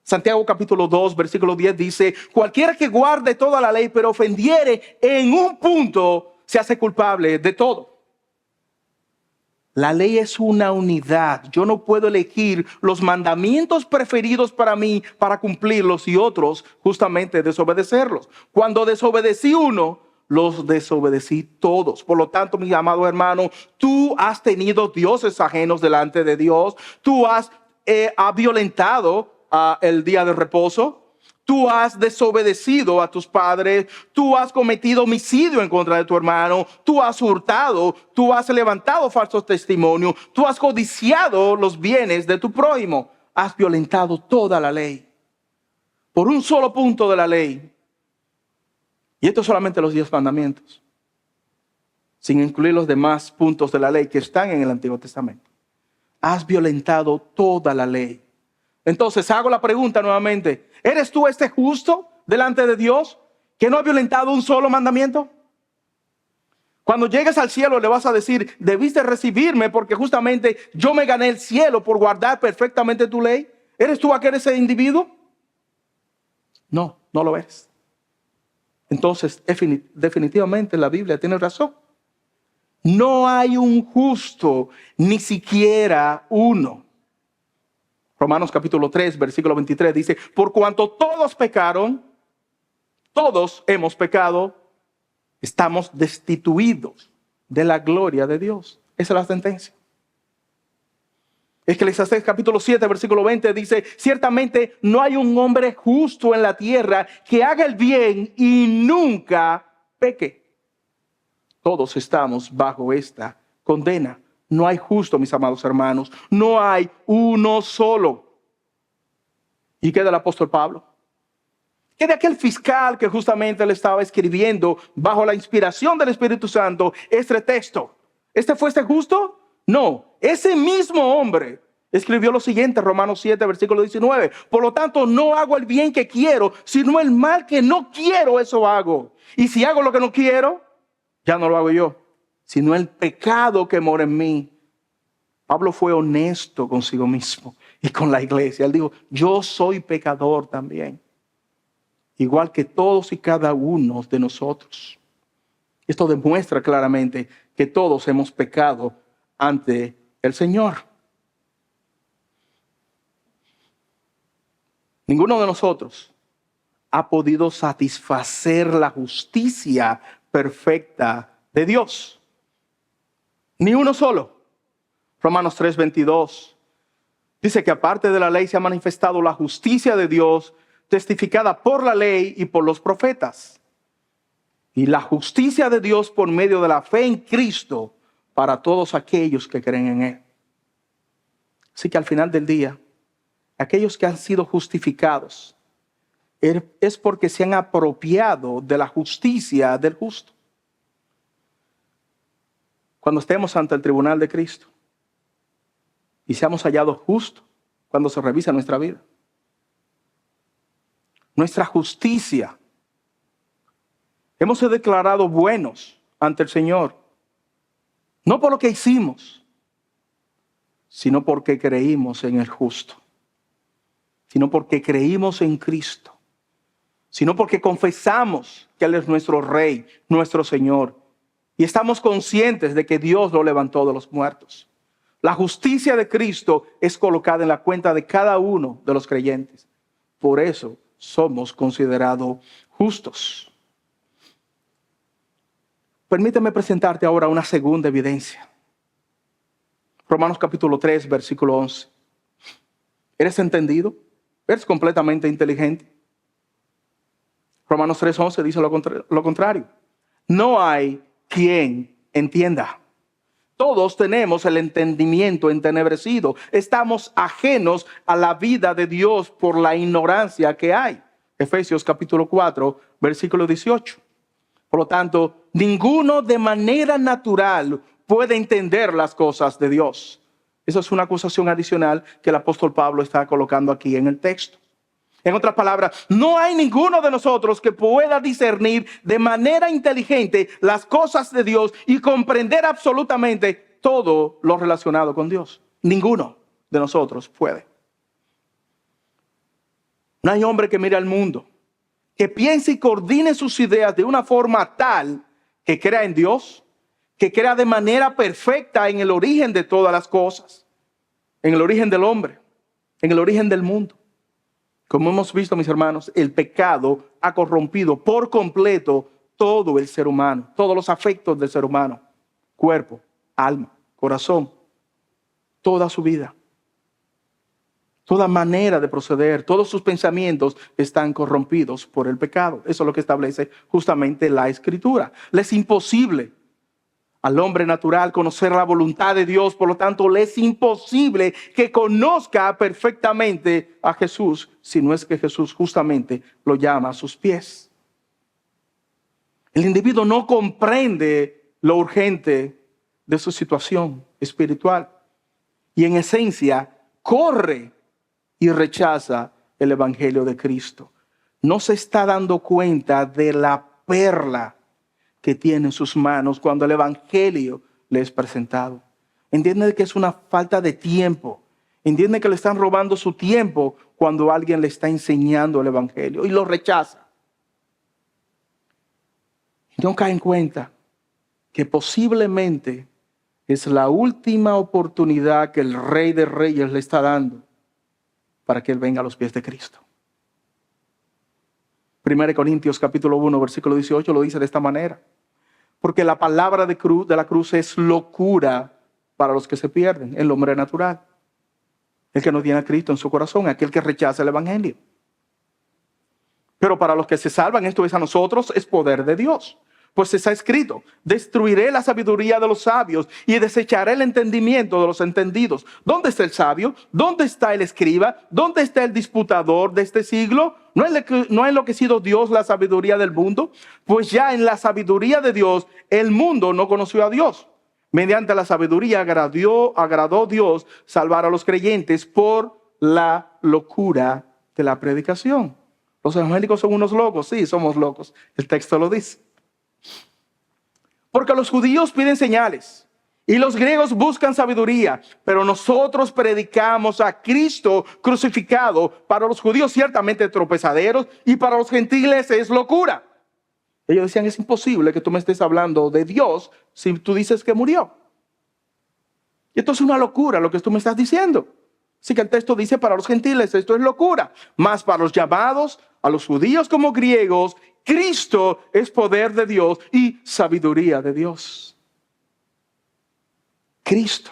Santiago capítulo 2, versículo 10 dice: cualquiera que guarde toda la ley, pero ofendiere en un punto, se hace culpable de todo. La ley es una unidad. Yo no puedo elegir los mandamientos preferidos para mí para cumplirlos y otros justamente desobedecerlos. Cuando desobedecí uno, los desobedecí todos. Por lo tanto, mi amado hermano, tú has tenido dioses ajenos delante de Dios. Tú has violentado el día de reposo. Tú has desobedecido a tus padres, tú has cometido homicidio en contra de tu hermano, tú has hurtado, tú has levantado falsos testimonios, tú has codiciado los bienes de tu prójimo, has violentado toda la ley. Por un solo punto de la ley. Y esto solamente los 10 mandamientos, sin incluir los demás puntos de la ley que están en el Antiguo Testamento. Has violentado toda la ley. Entonces hago la pregunta nuevamente: ¿eres tú este justo delante de Dios que no ha violentado un solo mandamiento? Cuando llegues al cielo le vas a decir: debiste recibirme porque justamente yo me gané el cielo por guardar perfectamente tu ley. ¿Eres tú aquel ese individuo? No, no lo eres. Entonces definitivamente la Biblia tiene razón. No hay un justo, ni siquiera uno. Romanos capítulo 3, versículo 23 dice: por cuanto todos pecaron, todos hemos pecado, estamos destituidos de la gloria de Dios. Esa es la sentencia. Eclesiastés capítulo 7, versículo 20 dice: ciertamente no hay un hombre justo en la tierra que haga el bien y nunca peque. Todos estamos bajo esta condena. No hay justo, mis amados hermanos. No hay uno solo. ¿Y qué del apóstol Pablo? ¿Qué de aquel fiscal que justamente le estaba escribiendo bajo la inspiración del Espíritu Santo este texto? ¿Este fue justo? No. Ese mismo hombre escribió lo siguiente, Romanos 7, versículo 19. Por lo tanto, no hago el bien que quiero, sino el mal que no quiero, eso hago. Y si hago lo que no quiero, ya no lo hago yo, sino el pecado que mora en mí. Pablo fue honesto consigo mismo y con la iglesia. Él dijo, yo soy pecador también, igual que todos y cada uno de nosotros. Esto demuestra claramente que todos hemos pecado ante el Señor. Ninguno de nosotros ha podido satisfacer la justicia perfecta de Dios. Ni uno solo. Romanos 3:22 dice que aparte de la ley se ha manifestado la justicia de Dios, testificada por la ley y por los profetas. Y la justicia de Dios por medio de la fe en Cristo para todos aquellos que creen en Él. Así que al final del día, aquellos que han sido justificados es porque se han apropiado de la justicia del justo. Cuando estemos ante el tribunal de Cristo y seamos hallados justos, cuando se revisa nuestra vida, nuestra justicia, hemos sido declarados buenos ante el Señor, no por lo que hicimos, sino porque creímos en el justo, sino porque creímos en Cristo, sino porque confesamos que Él es nuestro Rey, nuestro Señor, y estamos conscientes de que Dios lo levantó de los muertos. La justicia de Cristo es colocada en la cuenta de cada uno de los creyentes. Por eso somos considerados justos. Permíteme presentarte ahora una segunda evidencia. Romanos capítulo 3, versículo 11. ¿Eres entendido? ¿Eres completamente inteligente? Romanos 3:11 dice lo contrario. No hay quien entienda. Todos tenemos el entendimiento entenebrecido. Estamos ajenos a la vida de Dios por la ignorancia que hay. Efesios capítulo 4, versículo 18. Por lo tanto, ninguno de manera natural puede entender las cosas de Dios. Esa es una acusación adicional que el apóstol Pablo está colocando aquí en el texto. En otras palabras, no hay ninguno de nosotros que pueda discernir de manera inteligente las cosas de Dios y comprender absolutamente todo lo relacionado con Dios. Ninguno de nosotros puede. No hay hombre que mire al mundo, que piense y coordine sus ideas de una forma tal que crea en Dios, que crea de manera perfecta en el origen de todas las cosas, en el origen del hombre, en el origen del mundo. Como hemos visto, mis hermanos, el pecado ha corrompido por completo todo el ser humano, todos los afectos del ser humano, cuerpo, alma, corazón, toda su vida, toda manera de proceder, todos sus pensamientos están corrompidos por el pecado. Eso es lo que establece justamente la Escritura. Le es imposible al hombre natural conocer la voluntad de Dios, por lo tanto le es imposible que conozca perfectamente a Jesús, si no es que Jesús justamente lo llama a sus pies. El individuo no comprende lo urgente de su situación espiritual y en esencia corre y rechaza el evangelio de Cristo. No se está dando cuenta de la perla que tiene en sus manos cuando el evangelio le es presentado. Entiende que es una falta de tiempo. Entiende que le están robando su tiempo cuando alguien le está enseñando el evangelio y lo rechaza. Y no cae en cuenta que posiblemente es la última oportunidad que el Rey de Reyes le está dando para que él venga a los pies de Cristo. 1 Corintios capítulo 1, versículo 18 lo dice de esta manera. Porque la palabra de la cruz es locura para los que se pierden, el hombre natural. El que no tiene a Cristo en su corazón, aquel que rechaza el evangelio. Pero para los que se salvan, esto es a nosotros, es poder de Dios. Pues está escrito, destruiré la sabiduría de los sabios y desecharé el entendimiento de los entendidos. ¿Dónde está el sabio? ¿Dónde está el escriba? ¿Dónde está el disputador de este siglo? ¿No ha enloquecido Dios la sabiduría del mundo? Pues ya en la sabiduría de Dios, el mundo no conoció a Dios. Mediante la sabiduría agradó Dios salvar a los creyentes por la locura de la predicación. Los evangélicos son unos locos, sí, somos locos. El texto lo dice. Porque los judíos piden señales y los griegos buscan sabiduría, pero nosotros predicamos a Cristo crucificado. Para los judíos ciertamente tropezaderos y para los gentiles es locura. Ellos decían, es imposible que tú me estés hablando de Dios si tú dices que murió. Y esto es una locura lo que tú me estás diciendo. Así que el texto dice, para los gentiles esto es locura, mas para los llamados, a los judíos como griegos, Cristo es poder de Dios y sabiduría de Dios. Cristo,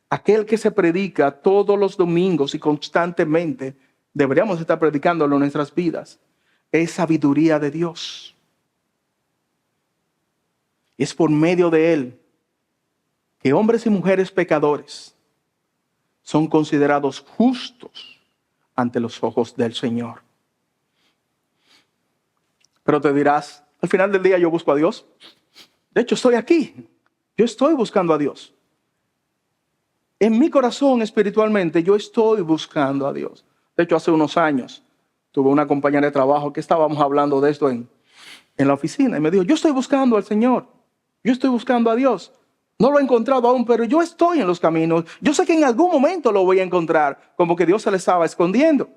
aquel que se predica todos los domingos y constantemente, deberíamos estar predicándolo en nuestras vidas, es sabiduría de Dios. Es por medio de él que hombres y mujeres pecadores son considerados justos ante los ojos del Señor. Pero te dirás, al final del día yo busco a Dios. De hecho, estoy aquí. Yo estoy buscando a Dios. En mi corazón espiritualmente yo estoy buscando a Dios. De hecho, hace unos años tuve una compañera de trabajo que estábamos hablando de esto en la oficina. Y me dijo, yo estoy buscando al Señor. Yo estoy buscando a Dios. No lo he encontrado aún, pero yo estoy en los caminos. Yo sé que en algún momento lo voy a encontrar, como que Dios se le estaba escondiendo.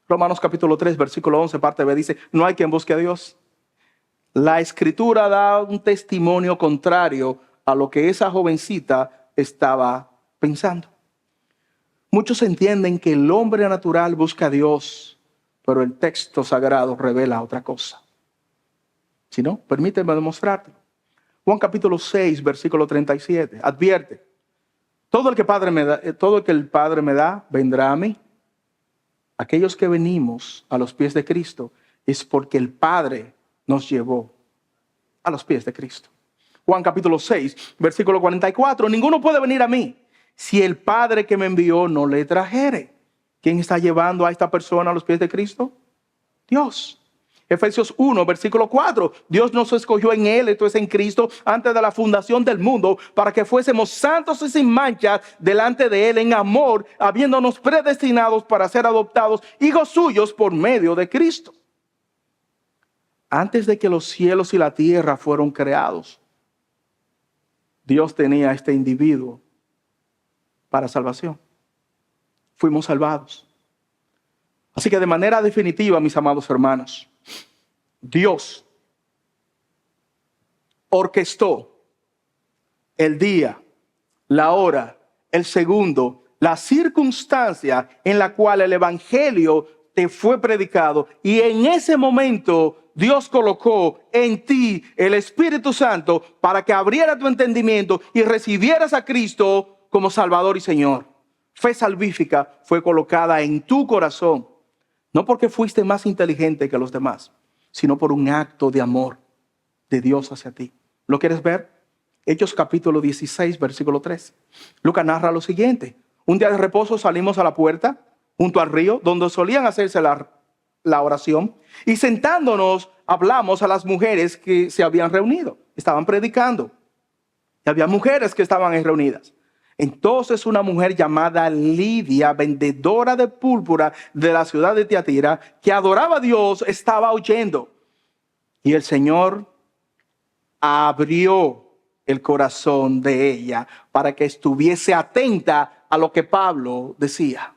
Romanos capítulo 3, versículo 11, parte B, dice, no hay quien busque a Dios. La Escritura da un testimonio contrario a lo que esa jovencita estaba pensando. Muchos entienden que el hombre natural busca a Dios, pero el texto sagrado revela otra cosa. Si no, permíteme demostrártelo. Juan capítulo 6, versículo 37, advierte, todo el que el Padre me da, vendrá a mí. Aquellos que venimos a los pies de Cristo es porque el Padre nos llevó a los pies de Cristo. Juan capítulo 6, versículo 44, ninguno puede venir a mí si el Padre que me envió no le trajere. ¿Quién está llevando a esta persona a los pies de Cristo? Dios. Efesios 1, versículo 4. Dios nos escogió en Él, esto es en Cristo, antes de la fundación del mundo, para que fuésemos santos y sin mancha delante de Él en amor, habiéndonos predestinados para ser adoptados hijos suyos por medio de Cristo. Antes de que los cielos y la tierra fueron creados, Dios tenía a este individuo para salvación. Fuimos salvados. Así que de manera definitiva, mis amados hermanos, Dios orquestó el día, la hora, el segundo, la circunstancia en la cual el evangelio te fue predicado, y en ese momento Dios colocó en ti el Espíritu Santo para que abriera tu entendimiento y recibieras a Cristo como Salvador y Señor. Fe salvífica fue colocada en tu corazón, no porque fuiste más inteligente que los demás, sino por un acto de amor de Dios hacia ti. ¿Lo quieres ver? Hechos capítulo 16, versículo 3. Lucas narra lo siguiente. Un día de reposo salimos a la puerta, junto al río, donde solían hacerse la oración, y sentándonos hablamos a las mujeres que se habían reunido. Estaban predicando. Y había mujeres que estaban ahí reunidas. Entonces una mujer llamada Lidia, vendedora de púrpura de la ciudad de Tiatira, que adoraba a Dios, estaba oyendo. Y el Señor abrió el corazón de ella para que estuviese atenta a lo que Pablo decía.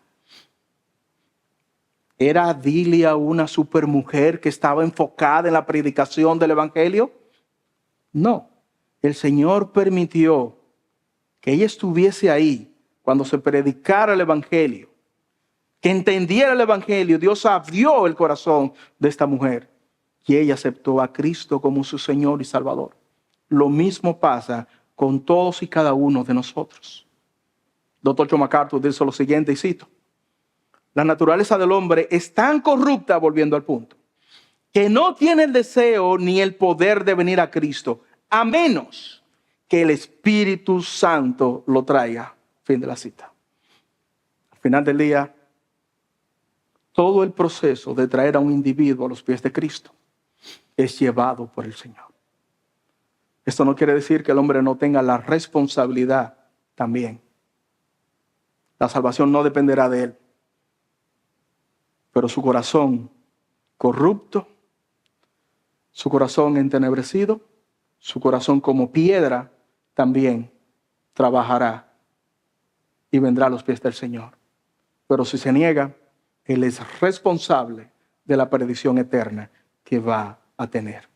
¿Era Lidia una supermujer que estaba enfocada en la predicación del evangelio? No. El Señor permitió que ella estuviese ahí cuando se predicara el evangelio, que entendiera el evangelio. Dios abrió el corazón de esta mujer y ella aceptó a Cristo como su Señor y Salvador. Lo mismo pasa con todos y cada uno de nosotros. Dr. John MacArthur dice lo siguiente, y cito: la naturaleza del hombre es tan corrupta, volviendo al punto, que no tiene el deseo ni el poder de venir a Cristo, a menos que el Espíritu Santo lo traiga. Fin de la cita. Al final del día, todo el proceso de traer a un individuo a los pies de Cristo es llevado por el Señor. Esto no quiere decir que el hombre no tenga la responsabilidad también. La salvación no dependerá de él. Pero su corazón corrupto, su corazón entenebrecido, su corazón como piedra, también trabajará y vendrá a los pies del Señor. Pero si se niega, él es responsable de la perdición eterna que va a tener.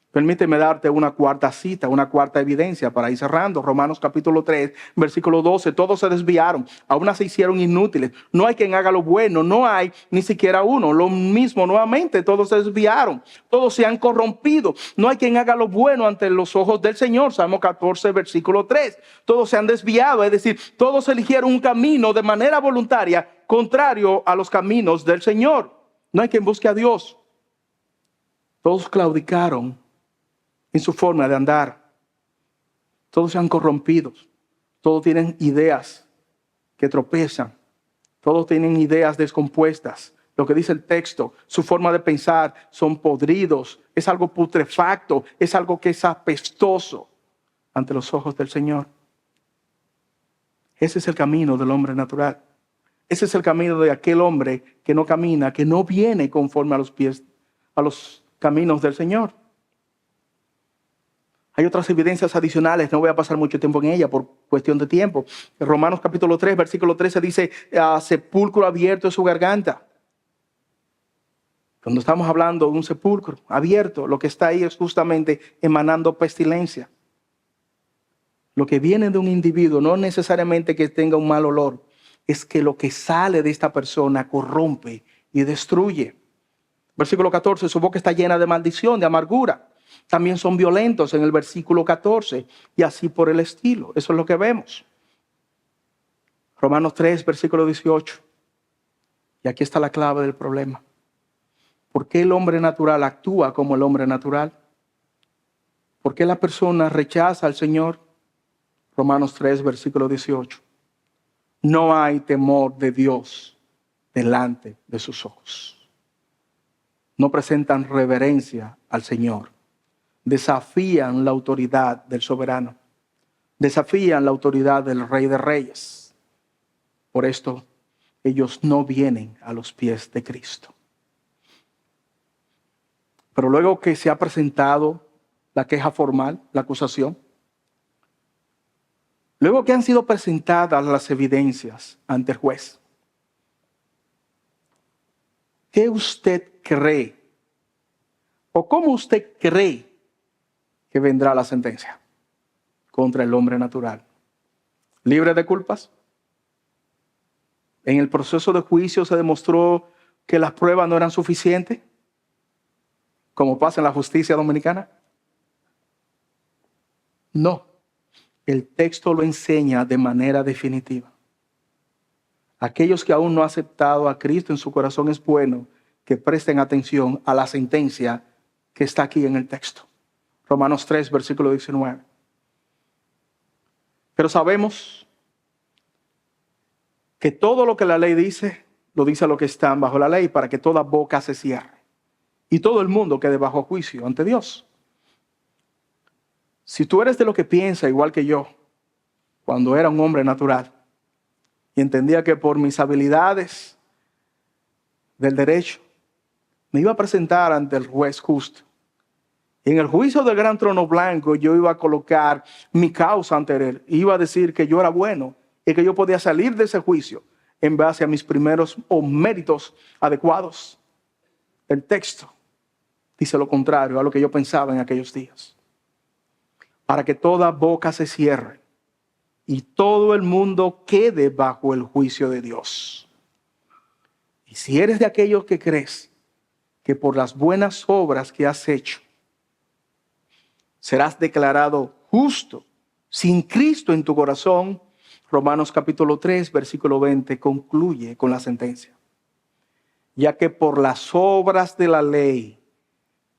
Permíteme darte una cuarta cita, una cuarta evidencia para ir cerrando. Romanos capítulo 3, versículo 12. Todos se desviaron, aún se hicieron inútiles. No hay quien haga lo bueno, no hay ni siquiera uno. Lo mismo nuevamente, todos se desviaron, todos se han corrompido. No hay quien haga lo bueno ante los ojos del Señor. Salmo 14, versículo 3. Todos se han desviado, es decir, todos eligieron un camino de manera voluntaria contrario a los caminos del Señor. No hay quien busque a Dios. Todos claudicaron en su forma de andar. Todos se han corrompido. Todos tienen ideas que tropezan. Todos tienen ideas descompuestas. Lo que dice el texto, su forma de pensar son podridos. Es algo putrefacto. Es algo que es apestoso ante los ojos del Señor. Ese es el camino del hombre natural. Ese es el camino de aquel hombre que no camina, que no viene conforme a los caminos del Señor. Hay otras evidencias adicionales, no voy a pasar mucho tiempo en ella por cuestión de tiempo. En Romanos capítulo 3, versículo 13 dice, sepulcro abierto es su garganta. Cuando estamos hablando de un sepulcro abierto, lo que está ahí es justamente emanando pestilencia. Lo que viene de un individuo, no necesariamente que tenga un mal olor, es que lo que sale de esta persona corrompe y destruye. Versículo 14, su boca está llena de maldición, de amargura. También son violentos en el versículo 14 y así por el estilo. Eso es lo que vemos. Romanos 3, versículo 18. Y aquí está la clave del problema. ¿Por qué el hombre natural actúa como el hombre natural? ¿Por qué la persona rechaza al Señor? Romanos 3, versículo 18. No hay temor de Dios delante de sus ojos. No presentan reverencia al Señor. Desafían la autoridad del soberano. Desafían la autoridad del Rey de Reyes. Por esto, ellos no vienen a los pies de Cristo. Pero luego que se ha presentado la queja formal, la acusación, luego que han sido presentadas las evidencias ante el juez, ¿qué usted cree? ¿O cómo usted cree que vendrá la sentencia contra el hombre natural? ¿Libre de culpas? En el proceso de juicio se demostró que las pruebas no eran suficientes, como pasa en la justicia dominicana. No, el texto lo enseña de manera definitiva. Aquellos que aún no han aceptado a Cristo en su corazón, es bueno que presten atención a la sentencia que está aquí en el texto. Romanos 3, versículo 19. Pero sabemos que todo lo que la ley dice, lo dice a los que están bajo la ley, para que toda boca se cierre y todo el mundo quede bajo juicio ante Dios. Si tú eres de lo que piensa igual que yo, cuando era un hombre natural, y entendía que por mis habilidades del derecho, me iba a presentar ante el juez justo. Y en el juicio del gran trono blanco, yo iba a colocar mi causa ante él. Iba a decir que yo era bueno y que yo podía salir de ese juicio en base a mis primeros méritos adecuados. El texto dice lo contrario a lo que yo pensaba en aquellos días. Para que toda boca se cierre y todo el mundo quede bajo el juicio de Dios. Y si eres de aquellos que crees que por las buenas obras que has hecho serás declarado justo sin Cristo en tu corazón, Romanos capítulo 3, versículo 20 concluye con la sentencia. Ya que por las obras de la ley,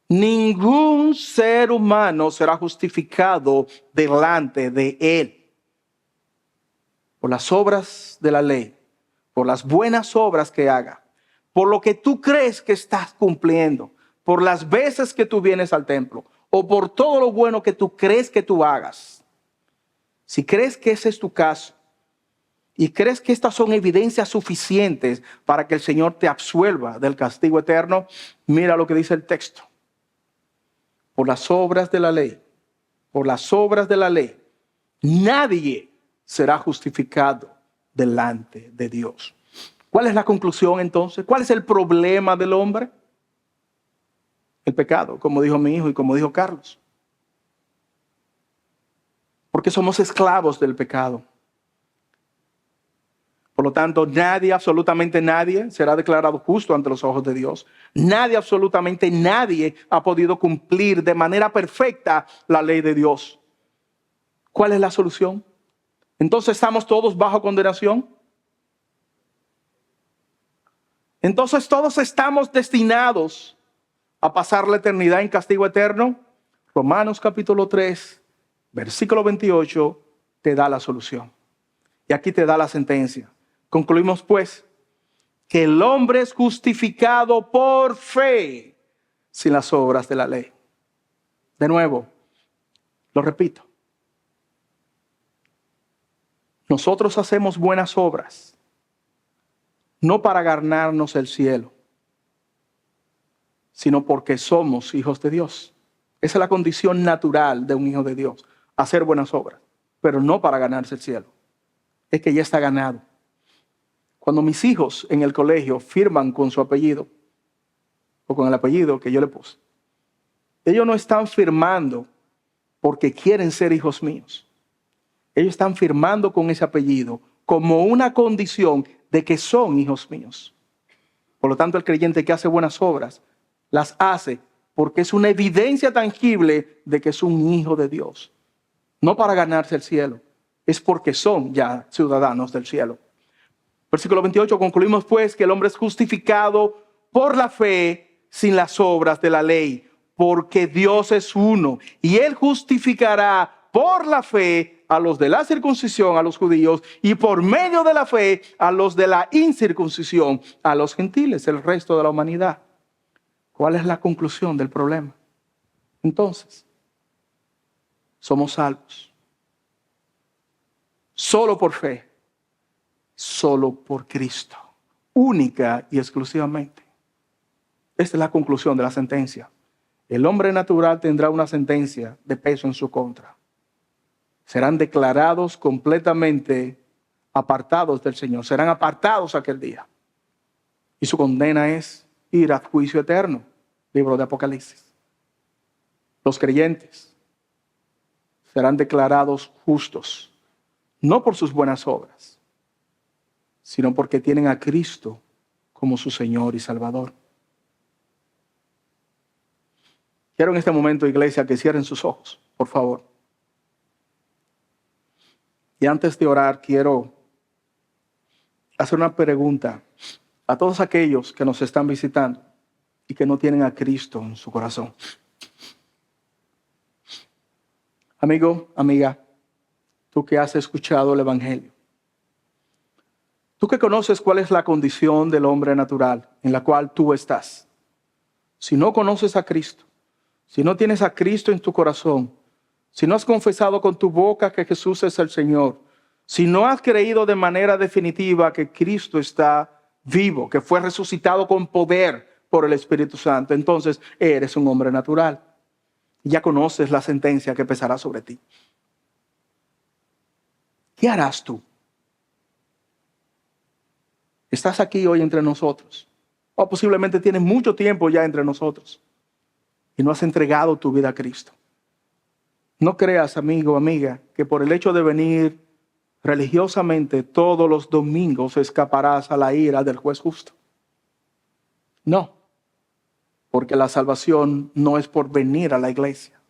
ningún ser humano será justificado delante de él. Por las obras de la ley, por las buenas obras que haga, por lo que tú crees que estás cumpliendo, por las veces que tú vienes al templo, o por todo lo bueno que tú crees que tú hagas, si crees que ese es tu caso y crees que estas son evidencias suficientes para que el Señor te absuelva del castigo eterno, mira lo que dice el texto. Por las obras de la ley, por las obras de la ley, nadie será justificado delante de Dios. ¿Cuál es la conclusión entonces? ¿Cuál es el problema del hombre? El pecado, como dijo mi hijo y como dijo Carlos. Porque somos esclavos del pecado. Por lo tanto, nadie, absolutamente nadie, será declarado justo ante los ojos de Dios. Nadie, absolutamente nadie, ha podido cumplir de manera perfecta la ley de Dios. ¿Cuál es la solución? Entonces, ¿estamos todos bajo condenación? Entonces, ¿todos estamos destinados a pasar la eternidad en castigo eterno? Romanos capítulo 3, versículo 28, te da la solución. Y aquí te da la sentencia. Concluimos pues que el hombre es justificado por fe sin las obras de la ley. De nuevo, lo repito. Nosotros hacemos buenas obras, no para ganarnos el cielo, sino porque somos hijos de Dios. Esa es la condición natural de un hijo de Dios, hacer buenas obras, pero no para ganarse el cielo. Es que ya está ganado. Cuando mis hijos en el colegio firman con su apellido, o con el apellido que yo le puse, ellos no están firmando porque quieren ser hijos míos. Ellos están firmando con ese apellido como una condición de que son hijos míos. Por lo tanto, el creyente que hace buenas obras, las hace porque es una evidencia tangible de que es un hijo de Dios. No para ganarse el cielo, es porque son ya ciudadanos del cielo. Versículo 28, concluimos pues que el hombre es justificado por la fe sin las obras de la ley, porque Dios es uno y Él justificará por la fe a los de la circuncisión, a los judíos, y por medio de la fe a los de la incircuncisión, a los gentiles, el resto de la humanidad. ¿Cuál es la conclusión del problema? Entonces, somos salvos solo por fe. Solo por Cristo, única y exclusivamente. Esta es la conclusión de la sentencia. El hombre natural tendrá una sentencia de peso en su contra. Serán declarados completamente apartados del Señor. Serán apartados aquel día. Y su condena es ir a juicio eterno. Libro de Apocalipsis. Los creyentes serán declarados justos, no por sus buenas obras, sino porque tienen a Cristo como su Señor y Salvador. Quiero en este momento, iglesia, que cierren sus ojos, por favor. Y antes de orar, quiero hacer una pregunta a todos aquellos que nos están visitando y que no tienen a Cristo en su corazón. Amigo, amiga, tú que has escuchado el Evangelio, tú que conoces cuál es la condición del hombre natural en la cual tú estás. Si no conoces a Cristo, si no tienes a Cristo en tu corazón, si no has confesado con tu boca que Jesús es el Señor, si no has creído de manera definitiva que Cristo está vivo, que fue resucitado con poder por el Espíritu Santo, entonces eres un hombre natural. Ya conoces la sentencia que pesará sobre ti. ¿Qué harás tú? Estás aquí hoy entre nosotros, o posiblemente tienes mucho tiempo ya entre nosotros y no has entregado tu vida a Cristo. No creas, amigo o amiga, que por el hecho de venir religiosamente todos los domingos escaparás a la ira del juez justo. No, porque la salvación no es por venir a la iglesia,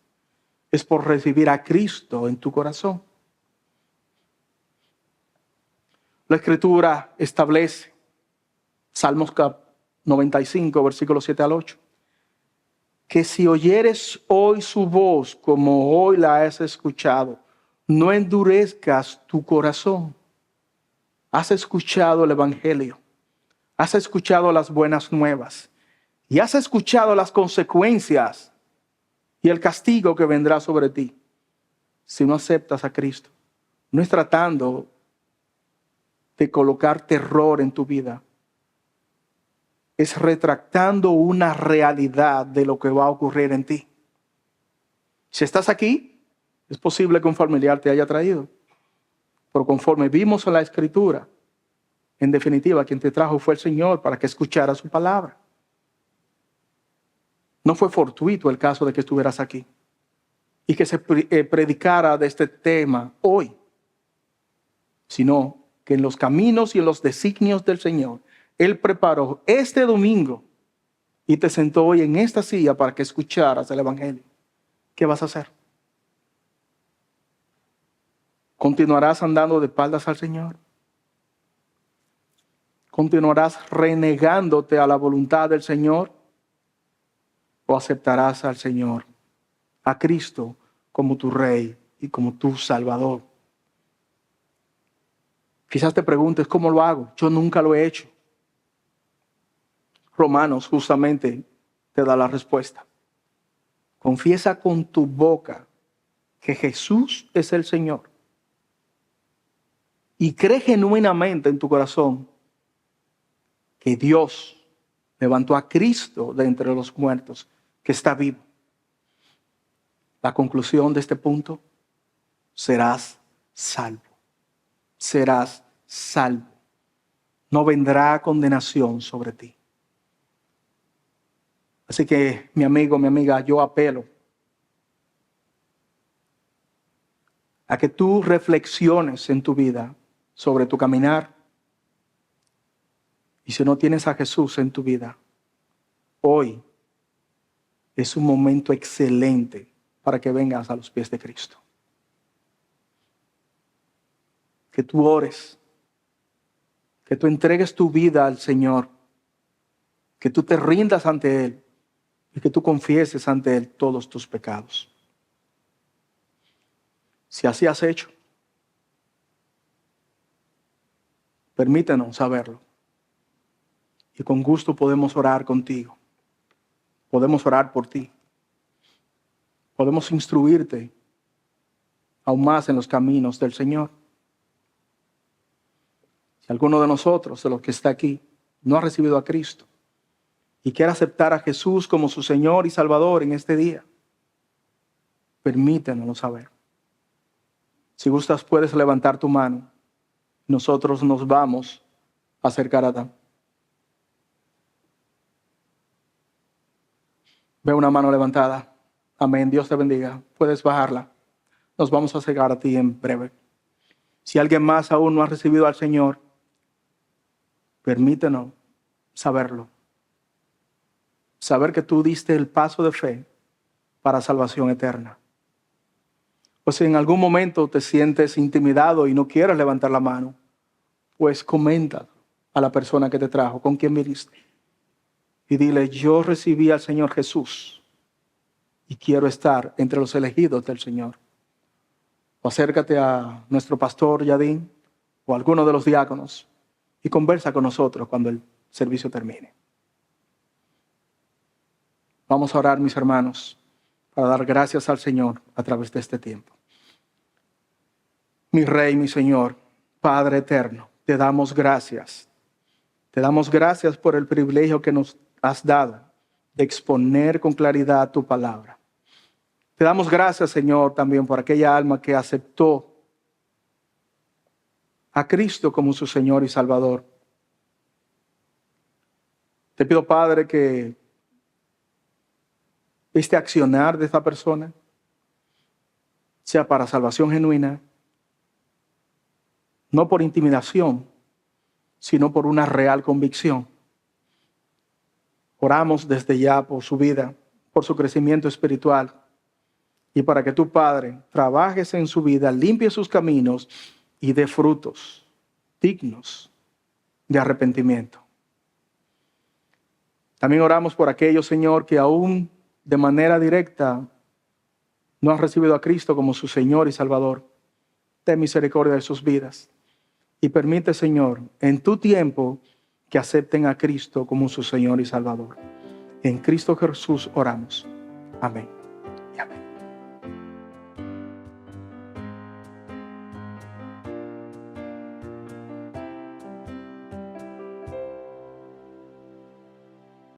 es por recibir a Cristo en tu corazón. La Escritura establece, Salmos 95, versículos 7 al 8, que si oyeres hoy su voz como hoy la has escuchado, no endurezcas tu corazón. Has escuchado el Evangelio, has escuchado las buenas nuevas y has escuchado las consecuencias y el castigo que vendrá sobre ti si no aceptas a Cristo. No es tratando de colocar terror en tu vida. Es retractando una realidad de lo que va a ocurrir en ti. Si estás aquí, es posible que un familiar te haya traído. Pero conforme vimos en la Escritura, en definitiva, quien te trajo fue el Señor para que escuchara su palabra. No fue fortuito el caso de que estuvieras aquí y que se predicara de este tema hoy, sino que en los caminos y en los designios del Señor, Él preparó este domingo y te sentó hoy en esta silla para que escucharas el Evangelio. ¿Qué vas a hacer? ¿Continuarás andando de espaldas al Señor? ¿Continuarás renegándote a la voluntad del Señor? ¿O aceptarás al Señor, a Cristo, como tu Rey y como tu Salvador? Quizás te preguntes, ¿cómo lo hago? Yo nunca lo he hecho. Romanos justamente te da la respuesta. Confiesa con tu boca que Jesús es el Señor y cree genuinamente en tu corazón que Dios levantó a Cristo de entre los muertos, que está vivo. La conclusión de este punto: serás salvo. Serás salvo. No vendrá condenación sobre ti. Así que, mi amigo, mi amiga, yo apelo a que tú reflexiones en tu vida sobre tu caminar. Y si no tienes a Jesús en tu vida, hoy es un momento excelente para que vengas a los pies de Cristo. Que tú ores, que tú entregues tu vida al Señor, que tú te rindas ante Él y que tú confieses ante Él todos tus pecados. Si así has hecho, permítanos saberlo. Y con gusto podemos orar contigo. Podemos orar por ti. Podemos instruirte aún más en los caminos del Señor. Si alguno de nosotros, de los que está aquí, no ha recibido a Cristo y quiere aceptar a Jesús como su Señor y Salvador en este día, permítanoslo saber. Si gustas, puedes levantar tu mano. Nosotros nos vamos a acercar a ti. Veo una mano levantada. Amén. Dios te bendiga. Puedes bajarla. Nos vamos a acercar a ti en breve. Si alguien más aún no ha recibido al Señor, permítenos saberlo. Saber que tú diste el paso de fe para salvación eterna. O si en algún momento te sientes intimidado y no quieres levantar la mano, pues comenta a la persona que te trajo, con quien viniste. Y dile: yo recibí al Señor Jesús y quiero estar entre los elegidos del Señor. O acércate a nuestro pastor Yadín o a alguno de los diáconos y conversa con nosotros cuando el servicio termine. Vamos a orar, mis hermanos, para dar gracias al Señor a través de este tiempo. Mi Rey, mi Señor, Padre eterno, te damos gracias. Te damos gracias por el privilegio que nos has dado de exponer con claridad tu palabra. Te damos gracias, Señor, también por aquella alma que aceptó a Cristo como su Señor y Salvador. Te pido, Padre, que este accionar de esta persona sea para salvación genuina, no por intimidación, sino por una real convicción. Oramos desde ya por su vida, por su crecimiento espiritual y para que tu Padre trabajes en su vida, limpie sus caminos y dé frutos dignos de arrepentimiento. También oramos por aquellos, Señor, que aún de manera directa no han recibido a Cristo como su Señor y Salvador. Ten misericordia de sus vidas y permite, Señor, en tu tiempo que acepten a Cristo como su Señor y Salvador. En Cristo Jesús oramos. Amén.